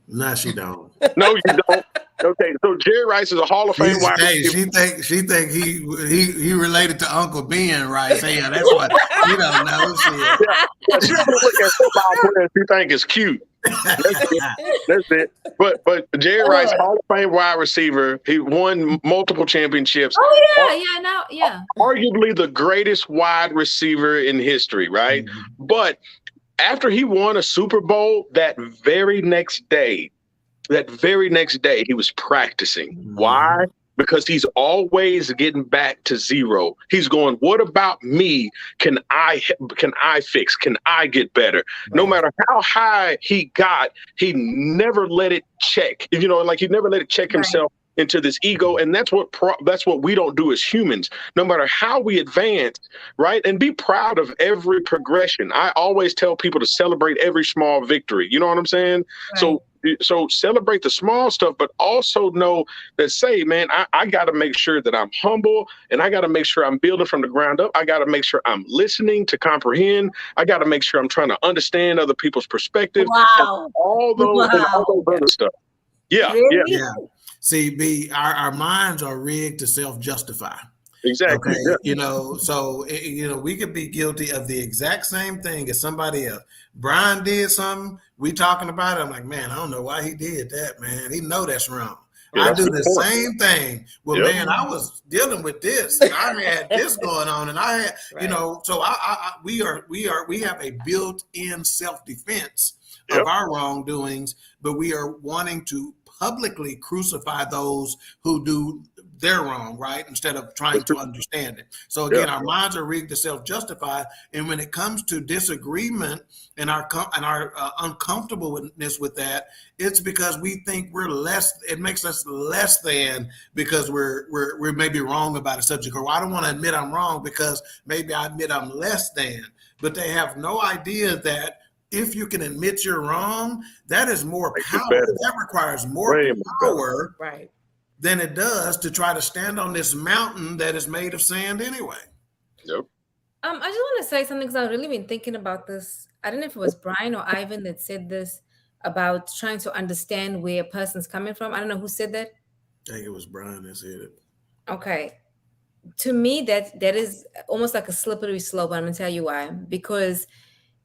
No, she don't. No, you don't. Okay, so Jerry Rice is a Hall of Fame wide receiver. She think he related to Uncle Ben Rice. Hey, that's what you don't know. She doesn't look at football players she think is cute. That's it. But Jerry Rice, Hall of Fame wide receiver. He won multiple championships. Oh yeah. Arguably the greatest wide receiver in history, right? But after he won a Super Bowl, that very next day, he was practicing. Why? Because he's always getting back to zero. He's going, what about me? Can I fix? Can I get better? Right. No matter how high he got, he never let it check. He never let it check himself into this ego, and that's what we don't do as humans. No matter how we advance, right, and be proud of every progression. I always tell people to celebrate every small victory. You know what I'm saying? Right. So celebrate the small stuff, but also know that, say, man, I got to make sure that I'm humble, and I got to make sure I'm building from the ground up. I got to make sure I'm listening to comprehend. I got to make sure I'm trying to understand other people's perspectives. Wow. All those and all Wow. those other stuff. Yeah, Really? yeah, Yeah. See, B, our minds are rigged to self-justify. exactly. Okay, Yeah, so we could be guilty of the exact same thing as somebody else. Brian did something, we talking about it. I'm like, man, I don't know why he did that, man. He know that's wrong. yeah, I that's a do good the point. same thing. Well, Yep. man, I was dealing with this. I had this going on, and I had, Right. so we have a built-in self-defense Yep. of our wrongdoings, but we are wanting to publicly crucify those who do their wrong, right? Instead of trying to understand it. So Yeah. again, our minds are rigged to self-justify, and when it comes to disagreement and our uncomfortableness with that, it's because we think we're less. It makes us less than because we're maybe wrong about a subject, or I don't want to admit I'm wrong because maybe I admit I'm less than. But they have no idea that if you can admit you're wrong, that is more Makes it power. better. That requires more Way more better. power Right. than it does to try to stand on this mountain that is made of sand anyway. Yep. I just want to say something because I've really been thinking about this. I don't know if it was Brian or Ivan that said this about trying to understand where a person's coming from. I don't know who said that. I think it was Brian that said it. Okay. To me, that is almost like a slippery slope. I'm gonna tell you why. Because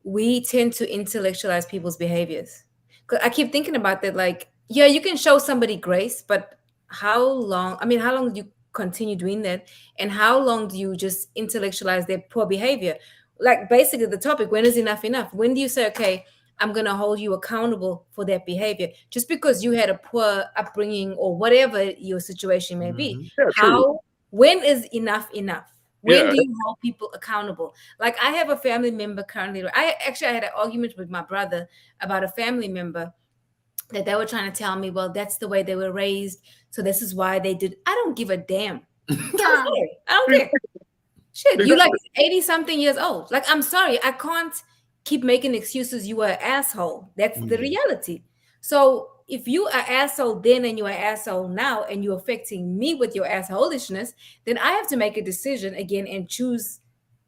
we tend to intellectualize people's behaviors. 'Cause I keep thinking about that. Like, yeah, you can show somebody grace, but how long? I mean, how long do you continue doing that? And how long do you just intellectualize their poor behavior? Like, basically, the topic: when is enough enough? When do you say, okay, I'm gonna hold you accountable for that behavior just because you had a poor upbringing or whatever your situation may be? Mhm. Yeah, true. How? When is enough enough? When Yeah. do you hold people accountable? Like, I have a family member currently. I had an argument with my brother about a family member that they were trying to tell me, well, that's the way they were raised, so this is why they did. I don't give a damn. I don't care. I don't care. Shit, you like 80 something years old. Like, I'm sorry, I can't keep making excuses. You are an asshole. That's the reality. So if you are asshole then and you're an asshole now and you're affecting me with your assholishness, then I have to make a decision again and choose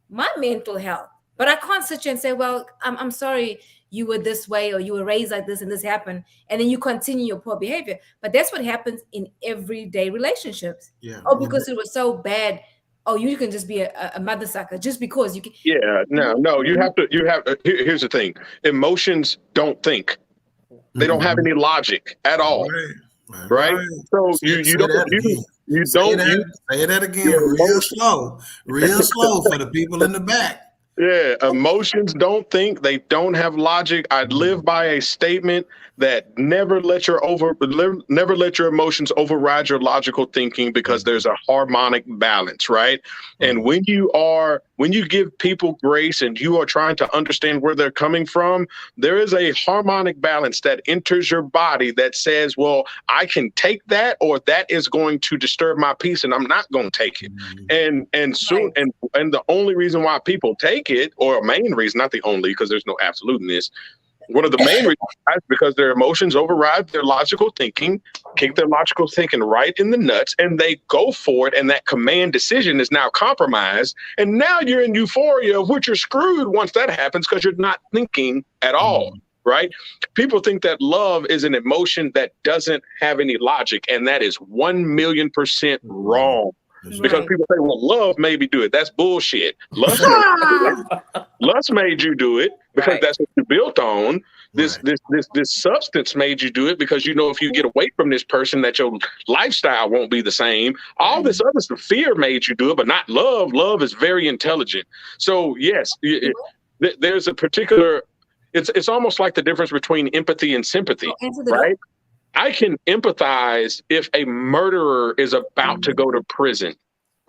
my mental health. But I can't sit here and say, well, I'm sorry you were this way or you were raised like this and this happened, and then you continue your poor behavior. But that's what happens in everyday relationships. Yeah. Oh, because it was so bad. Oh, you can just be a mother sucker just because you can. Yeah. No. You have to. Here's the thing. Emotions don't think. They don't have any logic at all. Right. So you Say that again, real slow for the people in the back. Yeah, emotions don't think, they don't have logic. I'd live by a statement that never let your emotions override your logical thinking, because there's a harmonic balance, right? And when you give people grace and you are trying to understand where they're coming from, there is a harmonic balance that enters your body that says, well, I can take that, or that is going to disturb my peace and I'm not going to take it. And the only reason why people take it, or a main reason, not the only, because there's no absolute in this, one of the main reasons is because their emotions override their logical thinking, kick their logical thinking right in the nuts, and they go for it. And that command decision is now compromised. And now you're in euphoria, of which you're screwed once that happens, because you're not thinking at all. Right? People think that love is an emotion that doesn't have any logic. And that is 1,000,000% wrong. Because people say, well, love made me do it. That's bullshit. Lust made you do it because that's what you built on. This substance made you do it because you know if you get away from this person that your lifestyle won't be the same. All this other stuff, fear made you do it, but not love. Love is very intelligent. So yes, there's a particular. It's almost like the difference between empathy and sympathy, right? I can empathize if a murderer is about to go to prison,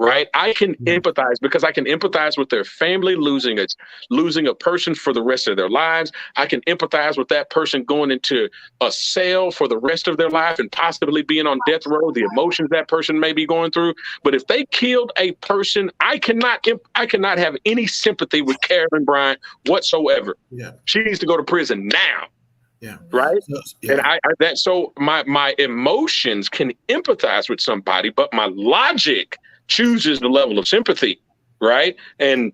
right? I can empathize because I can empathize with their family losing a person for the rest of their lives. I can empathize with that person going into a cell for the rest of their life and possibly being on death row, the emotions that person may be going through. But if they killed a person, I cannot have any sympathy with Karen Bryant whatsoever. Yeah. She needs to go to prison now. Yeah. Right. So, yeah. And my emotions can empathize with somebody, but my logic chooses the level of sympathy. Right. And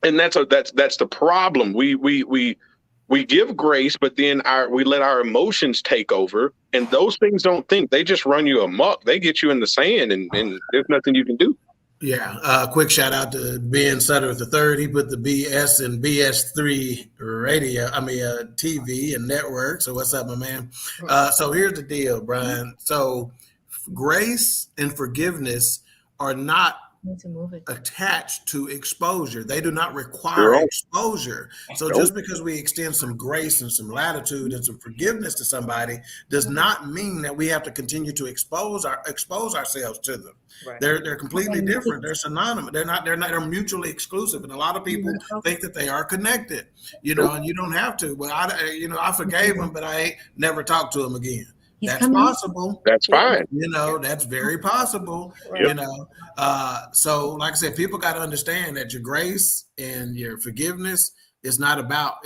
that's the problem. We give grace, but then we let our emotions take over, and those things don't think. They just run you amok. They get you in the sand, and there's nothing you can do. Yeah. Quick shout out to Ben Sutter III. He put the BS and BS3 radio, TV and network. So what's up, my man? So here's the deal, Brian. So grace and forgiveness are not attached to exposure. They do not require exposure. So just because we extend some grace and some latitude and some forgiveness to somebody does not mean that we have to continue to expose ourselves to them. Right. They're completely different. They're synonymous. They're mutually exclusive. And a lot of people think that they are connected, and you don't have to. Well, I forgave him, but I ain't never talked to him again. That's possible. That's fine. That's very possible. Right. So like I said, people got to understand that your grace and your forgiveness is not about,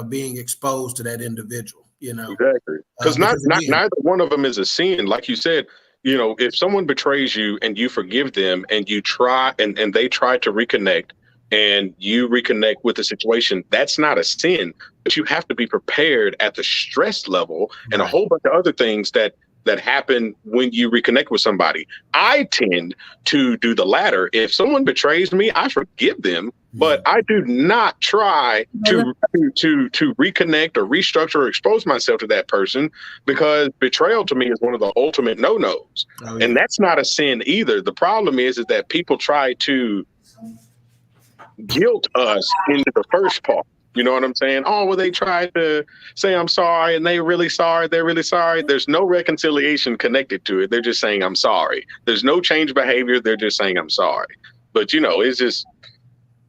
being exposed to that individual, Exactly. Because neither one of them is a sin. Like you said, if someone betrays you and you forgive them and you try and they try to reconnect and you reconnect with the situation, that's not a sin. But you have to be prepared at the stress level and a whole bunch of other things that happen when you reconnect with somebody. I tend to do the latter. If someone betrays me, I forgive them, but I do not try to reconnect or restructure or expose myself to that person, because betrayal to me is one of the ultimate no-nos. Oh, yeah. And that's not a sin either. The problem is that people try to guilt us into the first part. You know what I'm saying? Oh, well, they tried to say I'm sorry and they're really sorry. There's no reconciliation connected to it. They're just saying I'm sorry. There's no change behavior. They're just saying I'm sorry. But, it's just,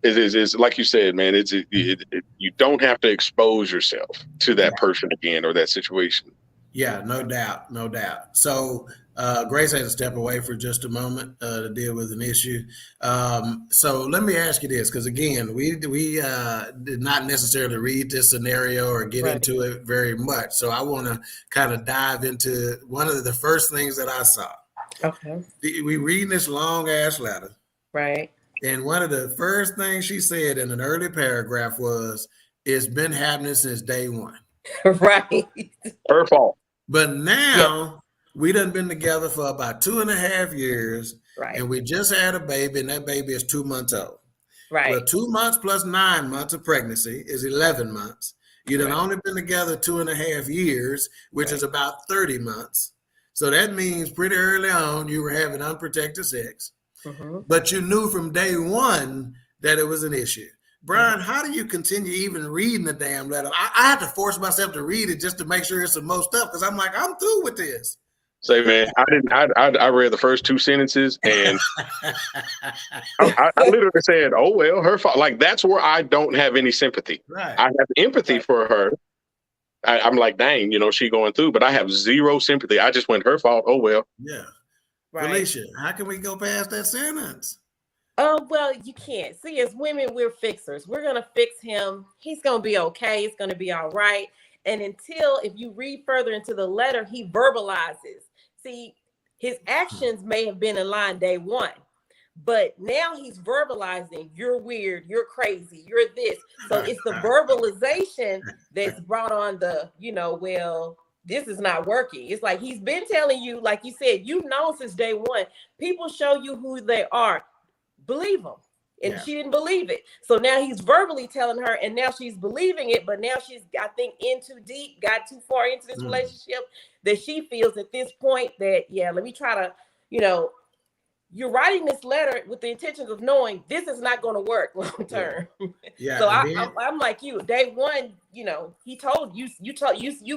it's like you said, man, you don't have to expose yourself to that person again or that situation. Yeah, no doubt. So Grace had to step away for just a moment to deal with an issue. So let me ask you this, because again, we did not necessarily read this scenario or get into it very much. So I want to kind of dive into one of the first things that I saw. Okay. We reading this long ass letter. Right. And one of the first things she said in an early paragraph was, "It's been happening since day one." Right. Her fault. But now we done been together for about 2.5 years, and we just had a baby, and that baby is 2 months old. Right. Well, 2 months plus 9 months of pregnancy is 11 months. You done only been together 2.5 years, which is about 30 months. So that means pretty early on you were having unprotected sex, but you knew from day one that it was an issue. Brian, how do you continue even reading the damn letter? I had to force myself to read it just to make sure it's the most stuff, because I'm like, I'm through with this. Say, man, I read the first 2 sentences and I literally said, "Oh well, her fault." Like, that's where I don't have any sympathy. Right. I have empathy for her. I'm like, dang, she going through, but I have zero sympathy. I just went, her fault. Oh well. Yeah. Right. Felicia, how can we go past that sentence? Oh, well, you can't. See, as women, we're fixers. We're going to fix him. He's going to be okay. It's going to be all right. And if you read further into the letter, he verbalizes. See, his actions may have been in line day one, but now he's verbalizing, you're weird, you're crazy, you're this. So it's the verbalization that's brought on the, well, this is not working. It's like he's been telling you, like you said, you've known since day one. People show you who they are. Believe him. And she didn't believe it. So now he's verbally telling her, and now she's believing it, but now she's, I think, in too deep, got too far into this relationship that she feels at this point that, let me try to, you're writing this letter with the intentions of knowing this is not going to work long term. Yeah. So And then, I'm like you. Day one, he told you, you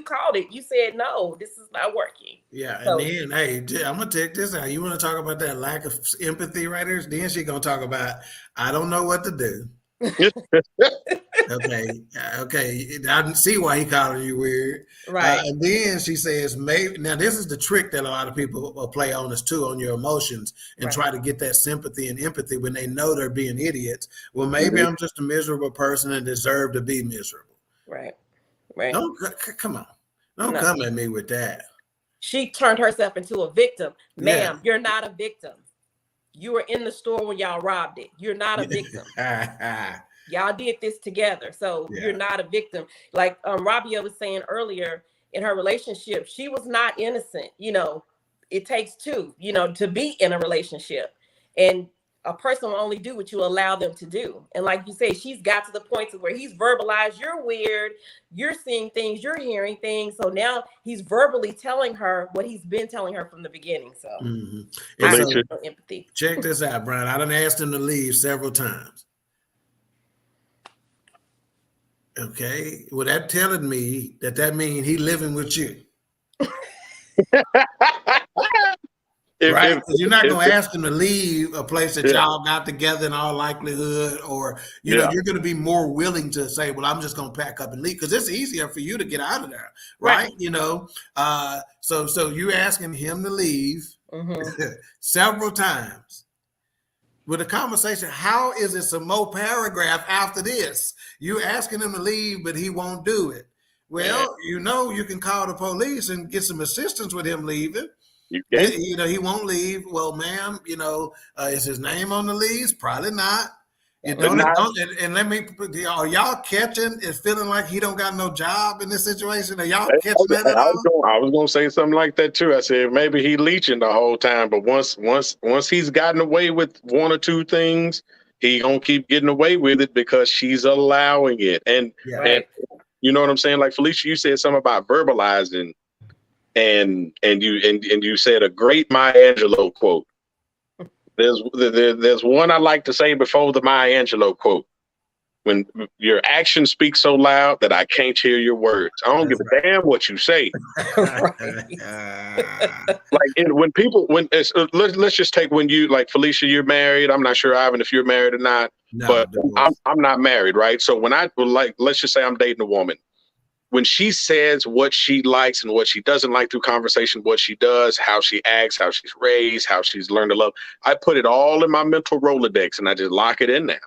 called it. You said no, this is not working. yeah, and So then, hey, I'm gonna take this out. You want to talk about that lack of empathy right there? Then she gonna talk about, I don't know what to do. Okay, okay. I didn't see why he calling you weird. right, And then she says, maybe now this is the trick that a lot of people will play on us too, on your emotions, and right, try to get that sympathy and empathy when they know they're being idiots. Well, maybe Mhm. I'm just a miserable person and deserve to be miserable. right, right. Don't come on, don't No, come at me with that. she turned herself into a victim. Yeah. Ma'am, you're not a victim. You were in the store when y'all robbed it. You're not a victim. Yeah. Y'all did this together, so you're not a victim. Like Rabia was saying earlier, in her relationship, she was not innocent. It takes two, to be in a relationship, and a person will only do what you allow them to do. And like you say, she's got to the point to where he's verbalized, you're weird, you're seeing things, you're hearing things. So now he's verbally telling her what he's been telling her from the beginning. So Mm-hmm. And I so Felicia, no empathy. check this out, Brian. I done asked him to leave several times. Okay, well, that telling me that means he living with you, right? if, Because you're not if, going to ask him to leave a place that yeah, y'all got together in all likelihood, or yeah, you're going to be more willing to say, "Well, I'm just going to pack up and leave," because it's easier for you to get out of there, Right. right? So you asking him to leave Mm-hmm. several times. With a conversation, how is it some more paragraph after this? You asking him to leave, but he won't do it. Well, you can call the police and get some assistance with him leaving. you can. He won't leave. Well, ma'am, is his name on the lease? Probably not. You But don't, not, and let me. Are y'all catching? Is feeling like he don't got no job in this situation? Are y'all catching that at all? I was gonna say something like that too. I said maybe he leeching the whole time, but once he's gotten away with one or two things, he gonna keep getting away with it because she's allowing it. Yeah. And Right. you know what I'm saying? Like Felicia, you said something about verbalizing, and you said a great Maya Angelou quote. There's one I like to say before the Maya Angelou quote. When your actions speak so loud that I can't hear your words. I don't give That's a damn what you say. right. Like let's just take when you like Felicia, you're married. I'm not sure Ivan if you're married or not, No, but I'm divorce. I'm not married, right? So when let's just say I'm dating a woman. When she says what she likes and what she doesn't like through conversation, what she does, how she acts, how she's raised, how she's learned to love, I put it all in my mental Rolodex and I just lock it in there.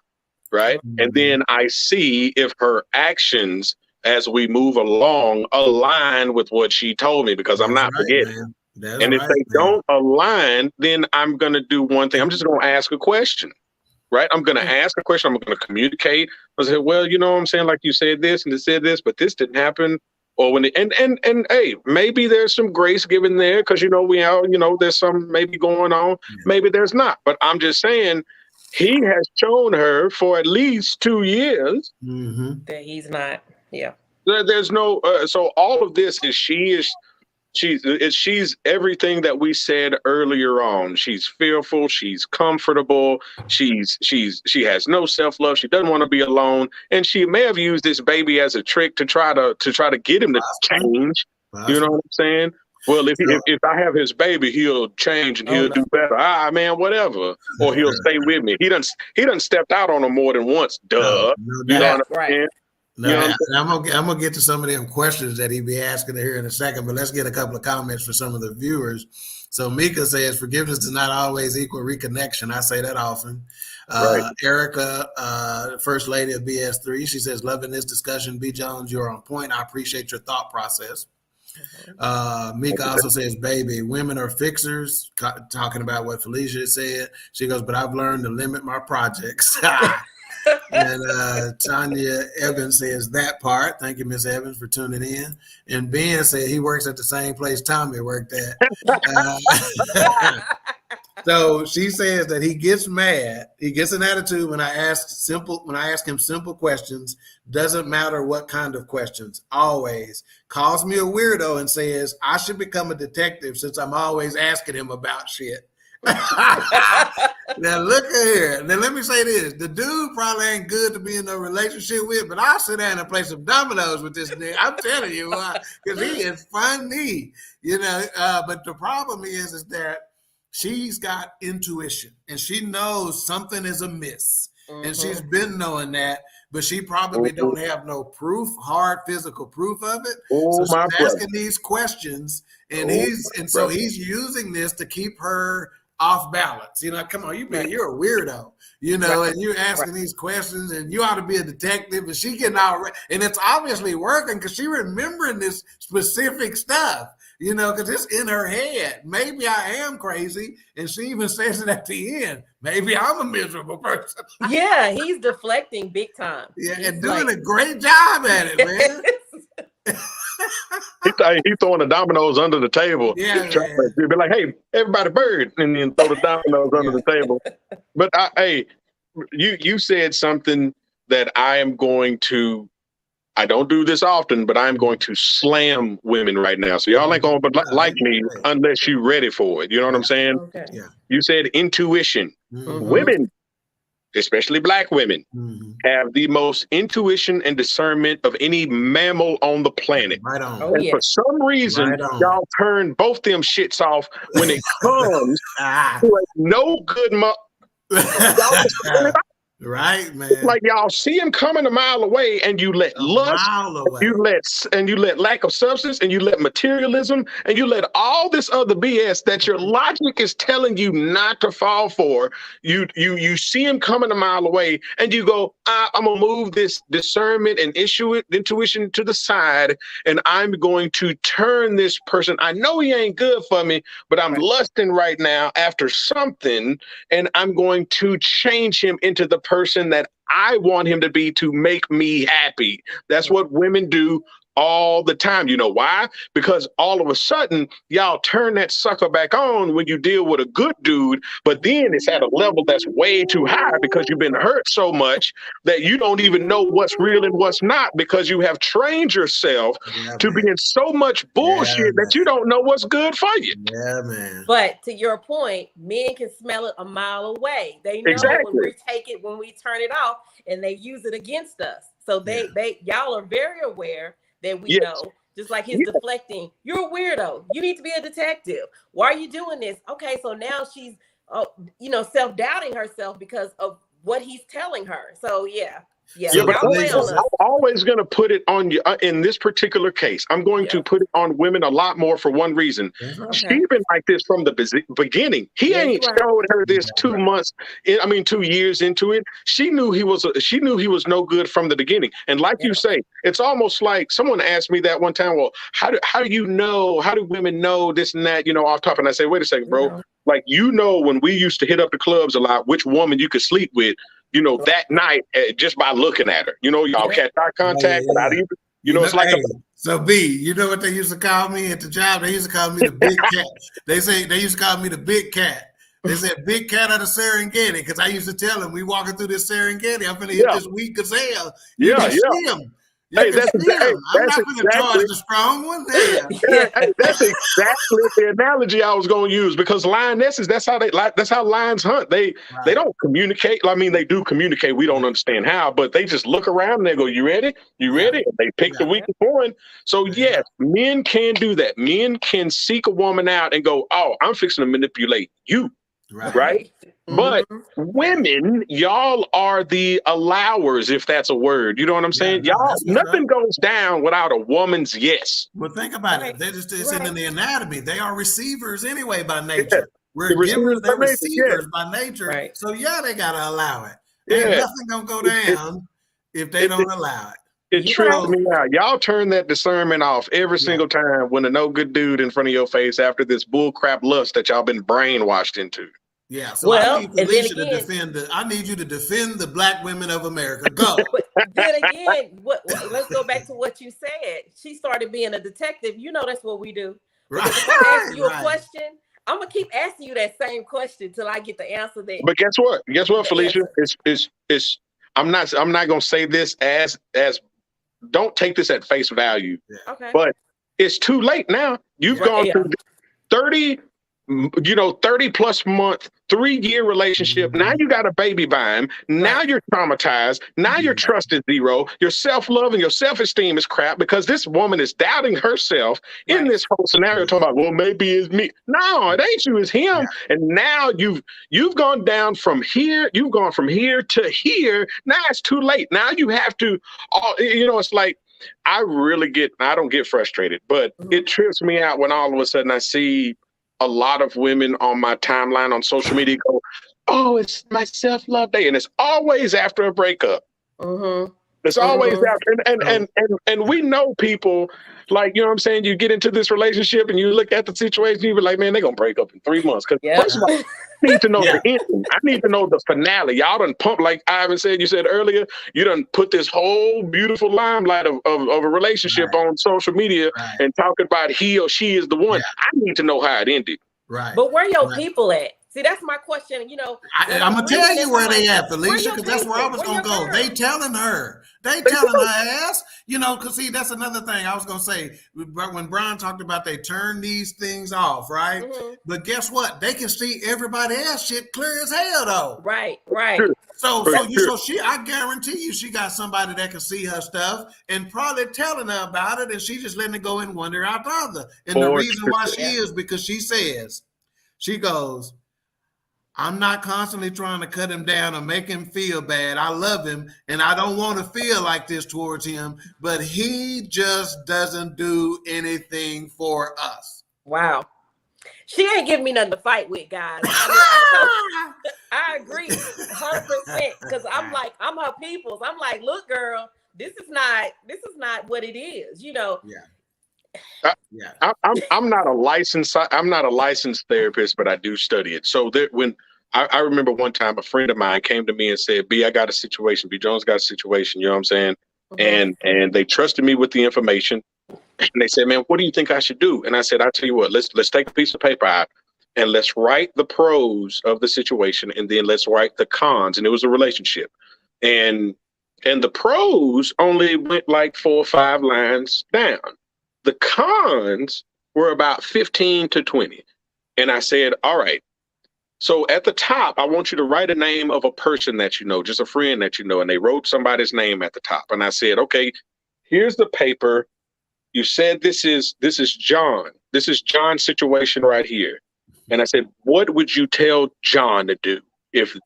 Right. And Mhm. then I see if her actions as we move along align with what she told me because I'm That's not right, forgetting. man. That's And if right, they man. don't align, then I'm going to do one thing. I'm just going to ask a question. Right. I'm going to ask a question. I'm going to communicate. I say, well, you know what I'm saying? Like you said this and it said this, but this didn't happen. Or when and hey, maybe there's some grace given there because there's some maybe going on. Maybe there's not. But I'm just saying he has shown her for at least 2 years Mm-hmm. That he's not. Yeah. there's no so all of this is she's everything that we said earlier on. She's fearful, she's comfortable, she has no self-love, she doesn't want to be alone, and she may have used this baby as a trick to try to get him to Possibly. change. You know Possibly. what I'm saying? Well, if, So, if if I have his baby, he'll change and oh he'll do no. better. Man, whatever. Or he'll stay with me. He done stepped out on her more than once. Oh, Duh. no You know doubt. what Yeah. I'm Right. saying? You No know what I'm doubt. And I'm gonna get to some of them questions that he be asking here in a second, but let's get a couple of comments for some of the viewers. So Mika says forgiveness does not always equal reconnection. I say that often. right. Erica, First Lady of BS3, she says, loving this discussion. B. Jones, you're on point. I appreciate your thought process. Mika also says, baby, women are fixers, talking about what Felicia said. She goes, but I've learned to limit my projects. And Tanya Evans says that part. Thank you, Miss Evans, for tuning in. And Ben said he works at the same place Tommy worked at. So she says that he gets mad. He gets an attitude when I ask him simple questions. Doesn't matter what kind of questions. Always calls me a weirdo and says I should become a detective since I'm always asking him about shit. Now look at here. Now let me say this: the dude probably ain't good to be in a relationship with, but I'll sit down and play some dominoes with this nigga. I'm telling you, because he is funny, you know. But the problem is that she's got intuition and she knows something is amiss, and she's been knowing that, but she probably don't have no proof, hard physical proof of it. So my she's brother. asking these questions, and Brother. he's using this to keep her off balance. You know, come on, you're a weirdo, you know, and you're asking these questions, and you ought to be a detective, and she getting all right, and it's obviously working because she remembering this specific stuff, you know, because it's in her head. Maybe I am crazy, and she even says it at the end. Maybe I'm a miserable person. Yeah, he's deflecting big time. Yeah, He's and doing a great job at it, man. He throwing the dominoes under the table. Yeah, He'd be like, "Hey, everybody, bird," and then throw the dominoes under the table. But hey, you said something that I am going to. I don't do this often, but I'm going to slam women right now. So y'all ain't gonna like me unless you're ready for it. You know what I'm saying? Okay. Yeah. You said intuition. Women, especially black women, have the most intuition and discernment of any mammal on the planet. Right on. And for some reason, y'all turn both them shits off when it comes to a no good Right, man. Like y'all see him coming a mile away, and you let lust, you let lack of substance, and you let materialism, and you let all this other BS that your logic is telling you not to fall for. You see him coming a mile away, and you go, I'm gonna move this discernment and intuition to the side, and I'm going to turn this person. I know he ain't good for me, but I'm lusting right now after something, and I'm going to change him into the person that I want him to be to make me happy. That's what women do all the time. You know why? Because all of a sudden, y'all turn that sucker back on when you deal with a good dude, but then it's at a level that's way too high because you've been hurt so much that you don't even know what's real and what's not because you have trained yourself to be in so much bullshit that you don't know what's good for you. Yeah, man. But to your point, men can smell it a mile away. They know when we turn it off and they use it against us. So y'all are very aware that we know. Just like his deflecting, you're a weirdo. You need to be a detective. Why are you doing this? Okay, so now she's, self-doubting herself because of what he's telling her. So but I'm always going to put it on you in this particular case. I'm going to put it on women a lot more for one reason. She's been like this from the beginning. He ain't showed her this 2 months. 2 years into it. She knew he was no good from the beginning. And like you say, it's almost like someone asked me that one time. Well, how do women know this and that? Off top. And I say, wait a second, bro. Like when we used to hit up the clubs a lot, which woman you could sleep with. That night, just by looking at her, y'all catch eye contact without even, it's like So B, you know what they used to call me at the job? They used to call me the big cat. They used to call me the big cat. They said big cat of the Serengeti because I used to tell them we walking through this Serengeti. I'm gonna hit this weak gazelle. You can see him. I'm not going to charge the strong one. That's exactly the analogy I was going to use because lionesses, that's how lions hunt. They don't communicate. They do communicate. We don't understand how, but they just look around and they go, "You ready? You ready?" And they pick the weakest one. So yes, men can do that. Men can seek a woman out and go, "Oh, I'm fixing to manipulate you." Right? But women, y'all are the allowers, if that's a word. You know what I'm saying? Y'all, nothing goes down without a woman's yes. Well, think about it. It's in the anatomy. They are receivers anyway by nature. We're givers, they're receivers by nature. Right. So they gotta allow it. Ain't nothing gonna go down if they don't allow it. It trips me out. Y'all turn that discernment off every single time when a no good dude in front of your face after this bull crap lust that y'all been brainwashed into. Yeah, so I need Felicia to defend I need you to defend the black women of America. Go. But then again, let's go back to what you said. She started being a detective. That's what we do. Right. If I ask you a question, I'm gonna keep asking you that same question till I get the answer there. But guess what? Felicia? It's I'm not gonna say this as don't take this at face value. Okay. But it's too late now. You've gone through 30 plus month, 3-year relationship. Now you got a baby by him. Now Right. you're traumatized. Now your trust is zero. Your self-love and your self-esteem is crap because this woman is doubting herself in Right. this whole scenario, talking about, well, maybe it's me. No, it ain't you, it's him. And now you've gone down from here, you've gone from here to here. Now it's too late. Now you have to it's like I don't get frustrated, but it trips me out when all of a sudden I see a lot of women on my timeline on social media go, "Oh, it's my self-love day," and it's always after a breakup. Mm-hmm. It's always Mm-hmm. after, and we know people, like, what I'm saying, you get into this relationship and you look at the situation, you be like, man, they're gonna break up in 3 months. Because Yep. first of all, I need to know the ending. I need to know the finale. Y'all done pump, like Ivan said, you said earlier, you done put this whole beautiful limelight of a relationship on social media and talking about he or she is the one. I need to know how it ended. Right. But where your people at? See, that's my question. I'm gonna tell you where they at, Felicia, because that's where I was Where gonna go. girls? They telling her ass, because see, that's another thing I was gonna say. When Brian talked about they turn these things off, right? Mm-hmm. But guess what? They can see everybody else shit clear as hell, though. Right. Sure. So I guarantee you, she got somebody that can see her stuff and probably telling her about it, and she just letting it go in one ear out the other. And the reason why she is because she goes, I'm not constantly trying to cut him down or make him feel bad. I love him and I don't want to feel like this towards him, but he just doesn't do anything for us. Wow. She ain't giving me nothing to fight with, guys. I agree 100% because I'm her people's. I'm like, look, girl, this is not what it is, Yeah. I'm not a licensed therapist, but I do study it. So when I remember one time a friend of mine came to me and said, B, I got a situation. B Jones got a situation. You know what I'm saying? Mm-hmm. And they trusted me with the information. And they said, man, what do you think I should do? And I said, I'll tell you what, let's take a piece of paper out and let's write the pros of the situation. And then let's write the cons. And it was a relationship. And the pros only went like 4 or 5 lines down. The cons were about 15 to 20. And I said, all right. So at the top, I want you to write a name of a person that you know, just a friend that you know. And they wrote somebody's name at the top. And I said, okay, here's the paper. You said this is John. This is John's situation right here. And I said, what would you tell John to do if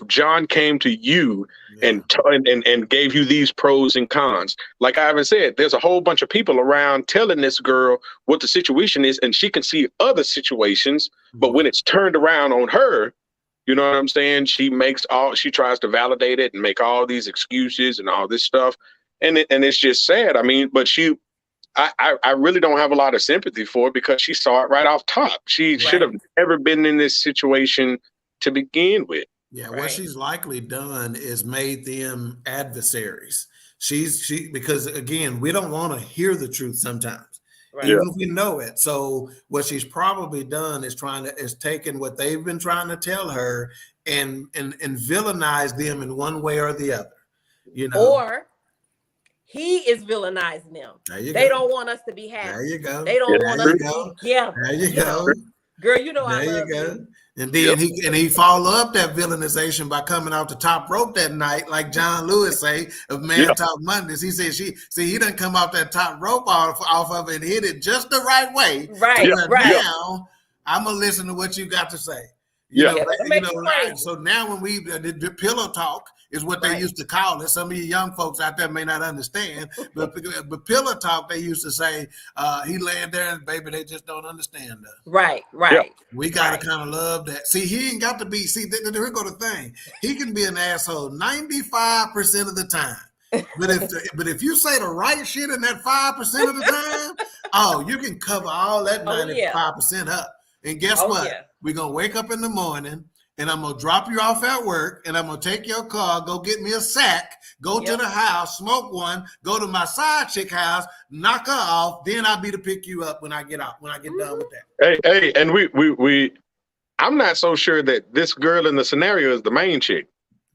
John came to you and gave you these pros and cons? Like Ivan said, there's a whole bunch of people around telling this girl what the situation is, and she can see other situations. But when it's turned around on her, you know what I'm saying? She tries to validate it and make all these excuses and all this stuff. And it's just sad. I mean, but I really don't have a lot of sympathy for it because she saw it right off top. She should have never been in this situation to begin with. Yeah, what she's likely done is made them adversaries. Because again, we don't want to hear the truth sometimes, even if we know it. So what she's probably done is taken what they've been trying to tell her and villainize them in one way or the other. Or he is villainizing them. They don't want us to be happy. There you go. They don't want us to be together. There you go. Girl, I love you. And then he follow up that villainization by coming out the top rope that night, like John Lewis say of Man Talk Mondays. He said he done come off that top rope off of it and hit it just the right way. Right. Now I'm gonna listen to what you got to say. So now when we the pillow talk is what they used to call it. Some of you young folks out there may not understand, but pillow talk, they used to say, he laying there and baby, they just don't understand us. Right. We gotta kind of love that. See, he ain't got to be. See, here go the thing. He can be an asshole 95% of the time. But if you say the right shit in that 5% of the time, you can cover all that 95% up. And guess what? Yeah. We're gonna wake up in the morning and I'm gonna drop you off at work and I'm gonna take your car, go get me a sack, go to the house, smoke one, go to my side chick house, knock her off, then I'll be to pick you up when I get done with that. Hey, and we I'm not so sure that this girl in the scenario is the main chick.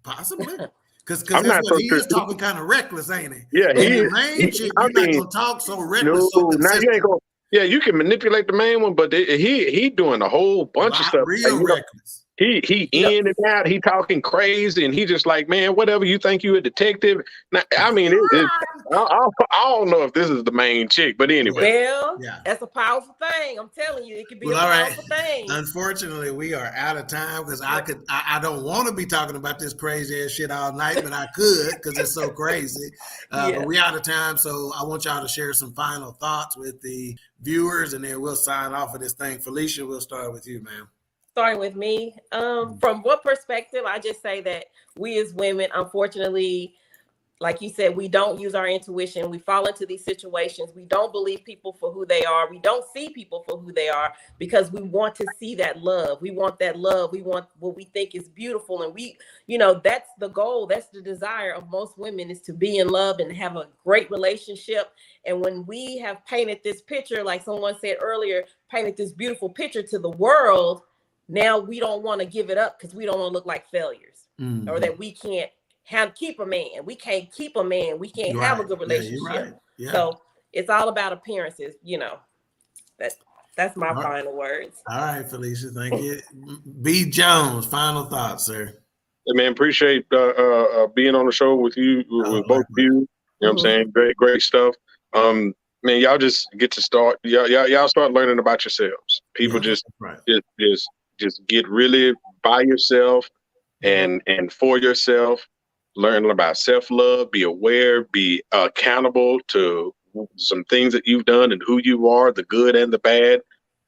Possibly. Because he is talking kind of reckless, ain't he? Yeah, the main chick, you're not gonna talk so reckless. No, now Yeah, you can manipulate the main one, but he doing a whole bunch of stuff. Like, Real reckless. He Yep. in and out. He talking crazy, and he just like, man, whatever you think you a detective. Now, I mean, I don't know if this is the main chick, but anyway. Well, Yeah. that's a powerful thing. I'm telling you, it could be Well, a all right. powerful thing. Unfortunately, we are out of time because I don't want to be talking about this crazy ass shit all night, but I could because it's so crazy. But we out of time, so I want y'all to share some final thoughts with the viewers, and then we'll sign off of this thing. Felicia, we'll start with you, ma'am. Starting with me, from what perspective, I just say that we as women, unfortunately, like you said, we don't use our intuition. We fall into these situations. We don't believe people for who they are. We don't see people for who they are because we want to see that love. We want that love. We want what we think is beautiful. And we, that's the goal. That's the desire of most women, is to be in love and have a great relationship. And when we have painted this picture, like someone said earlier, painted this beautiful picture to the world, now we don't want to give it up because we don't want to look like failures, or that we can't keep a man. We can't keep a man. We can't have a good relationship. Yeah, you're right. Yeah. So it's all about appearances, That's my final words. All right, Felicia, thank you. B. Jones, final thoughts, sir. Hey, man, appreciate being on the show with you, with both of you. You know what I'm saying? Great stuff. Man, y'all just get to start. Y'all start learning about yourselves. People just get really by yourself and for yourself. Learn about self-love. Be aware. Be accountable to some things that you've done and who you are, the good and the bad.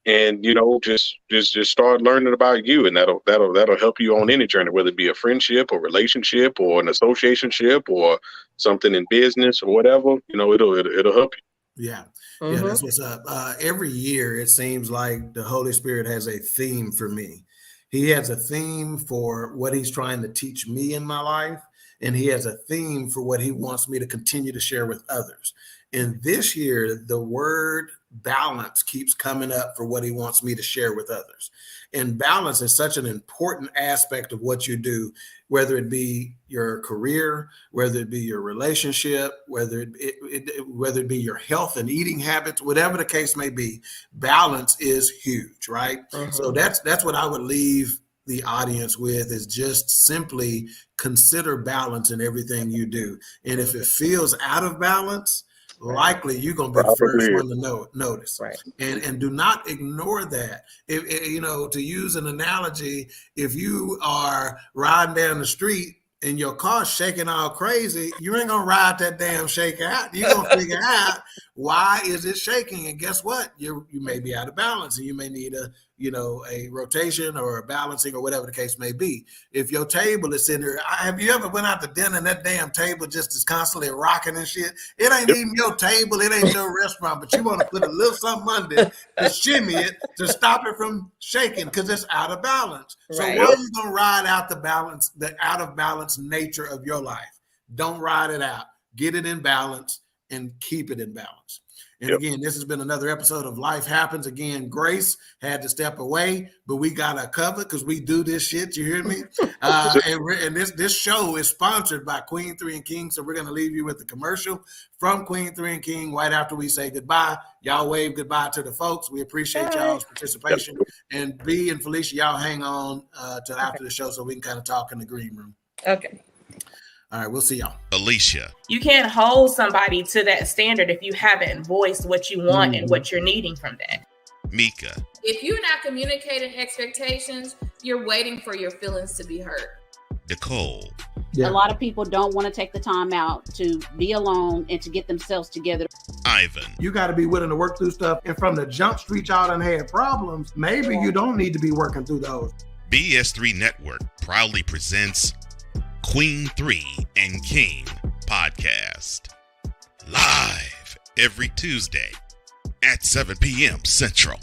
And just start learning about you, and that'll help you on any journey, whether it be a friendship or relationship or an associationship or something in business or whatever. It'll help you. Yeah. Yeah, that's what's up. Every year, it seems like the Holy Spirit has a theme for me. He has a theme for what he's trying to teach me in my life, and he has a theme for what he wants me to continue to share with others. And this year, the word balance keeps coming up for what he wants me to share with others. And balance is such an important aspect of what you do, whether it be your career, whether it be your relationship, whether it be your health and eating habits, whatever the case may be. Balance is huge, right? So that's what I would leave the audience with, is just simply consider balance in everything you do. And if it feels out of balance, likely you're going to be the first one to notice. And do not ignore that. If to use an analogy, if you are riding down the street and your car's shaking all crazy, you ain't going to ride that damn shake out. You're going to figure out, why is it shaking? And guess what? You may be out of balance, and you may need a rotation or a balancing or whatever the case may be. If your table is sitting there, have you ever went out to dinner and that damn table just is constantly rocking and shit? It ain't even your table. It ain't your restaurant, but you want to put a little something under it to shimmy it to stop it from shaking because it's out of balance. So why are you going to ride out the out of balance nature of your life? Don't ride it out. Get it in balance and keep it in balance. And again, this has been another episode of Life Happens. Again, Grace had to step away, but we got her covered because we do this shit. You hear me? And this show is sponsored by Queen 3 and King. So we're going to leave you with the commercial from Queen 3 and King right after we say goodbye. Y'all wave goodbye to the folks. We appreciate y'all's participation. And B and Felicia, y'all hang on till after the show so we can kind of talk in the green room. Okay. All right, we'll see y'all. Alicia. You can't hold somebody to that standard if you haven't voiced what you want and what you're needing from that. Mika. If you're not communicating expectations, you're waiting for your feelings to be heard. Nicole. A lot of people don't want to take the time out to be alone and to get themselves together. Ivan. You got to be willing to work through stuff. And from the jump street, y'all done had problems. Maybe you don't need to be working through those. BS3 Network proudly presents Queen 3 and King podcast. Live every Tuesday at 7 p.m. Central.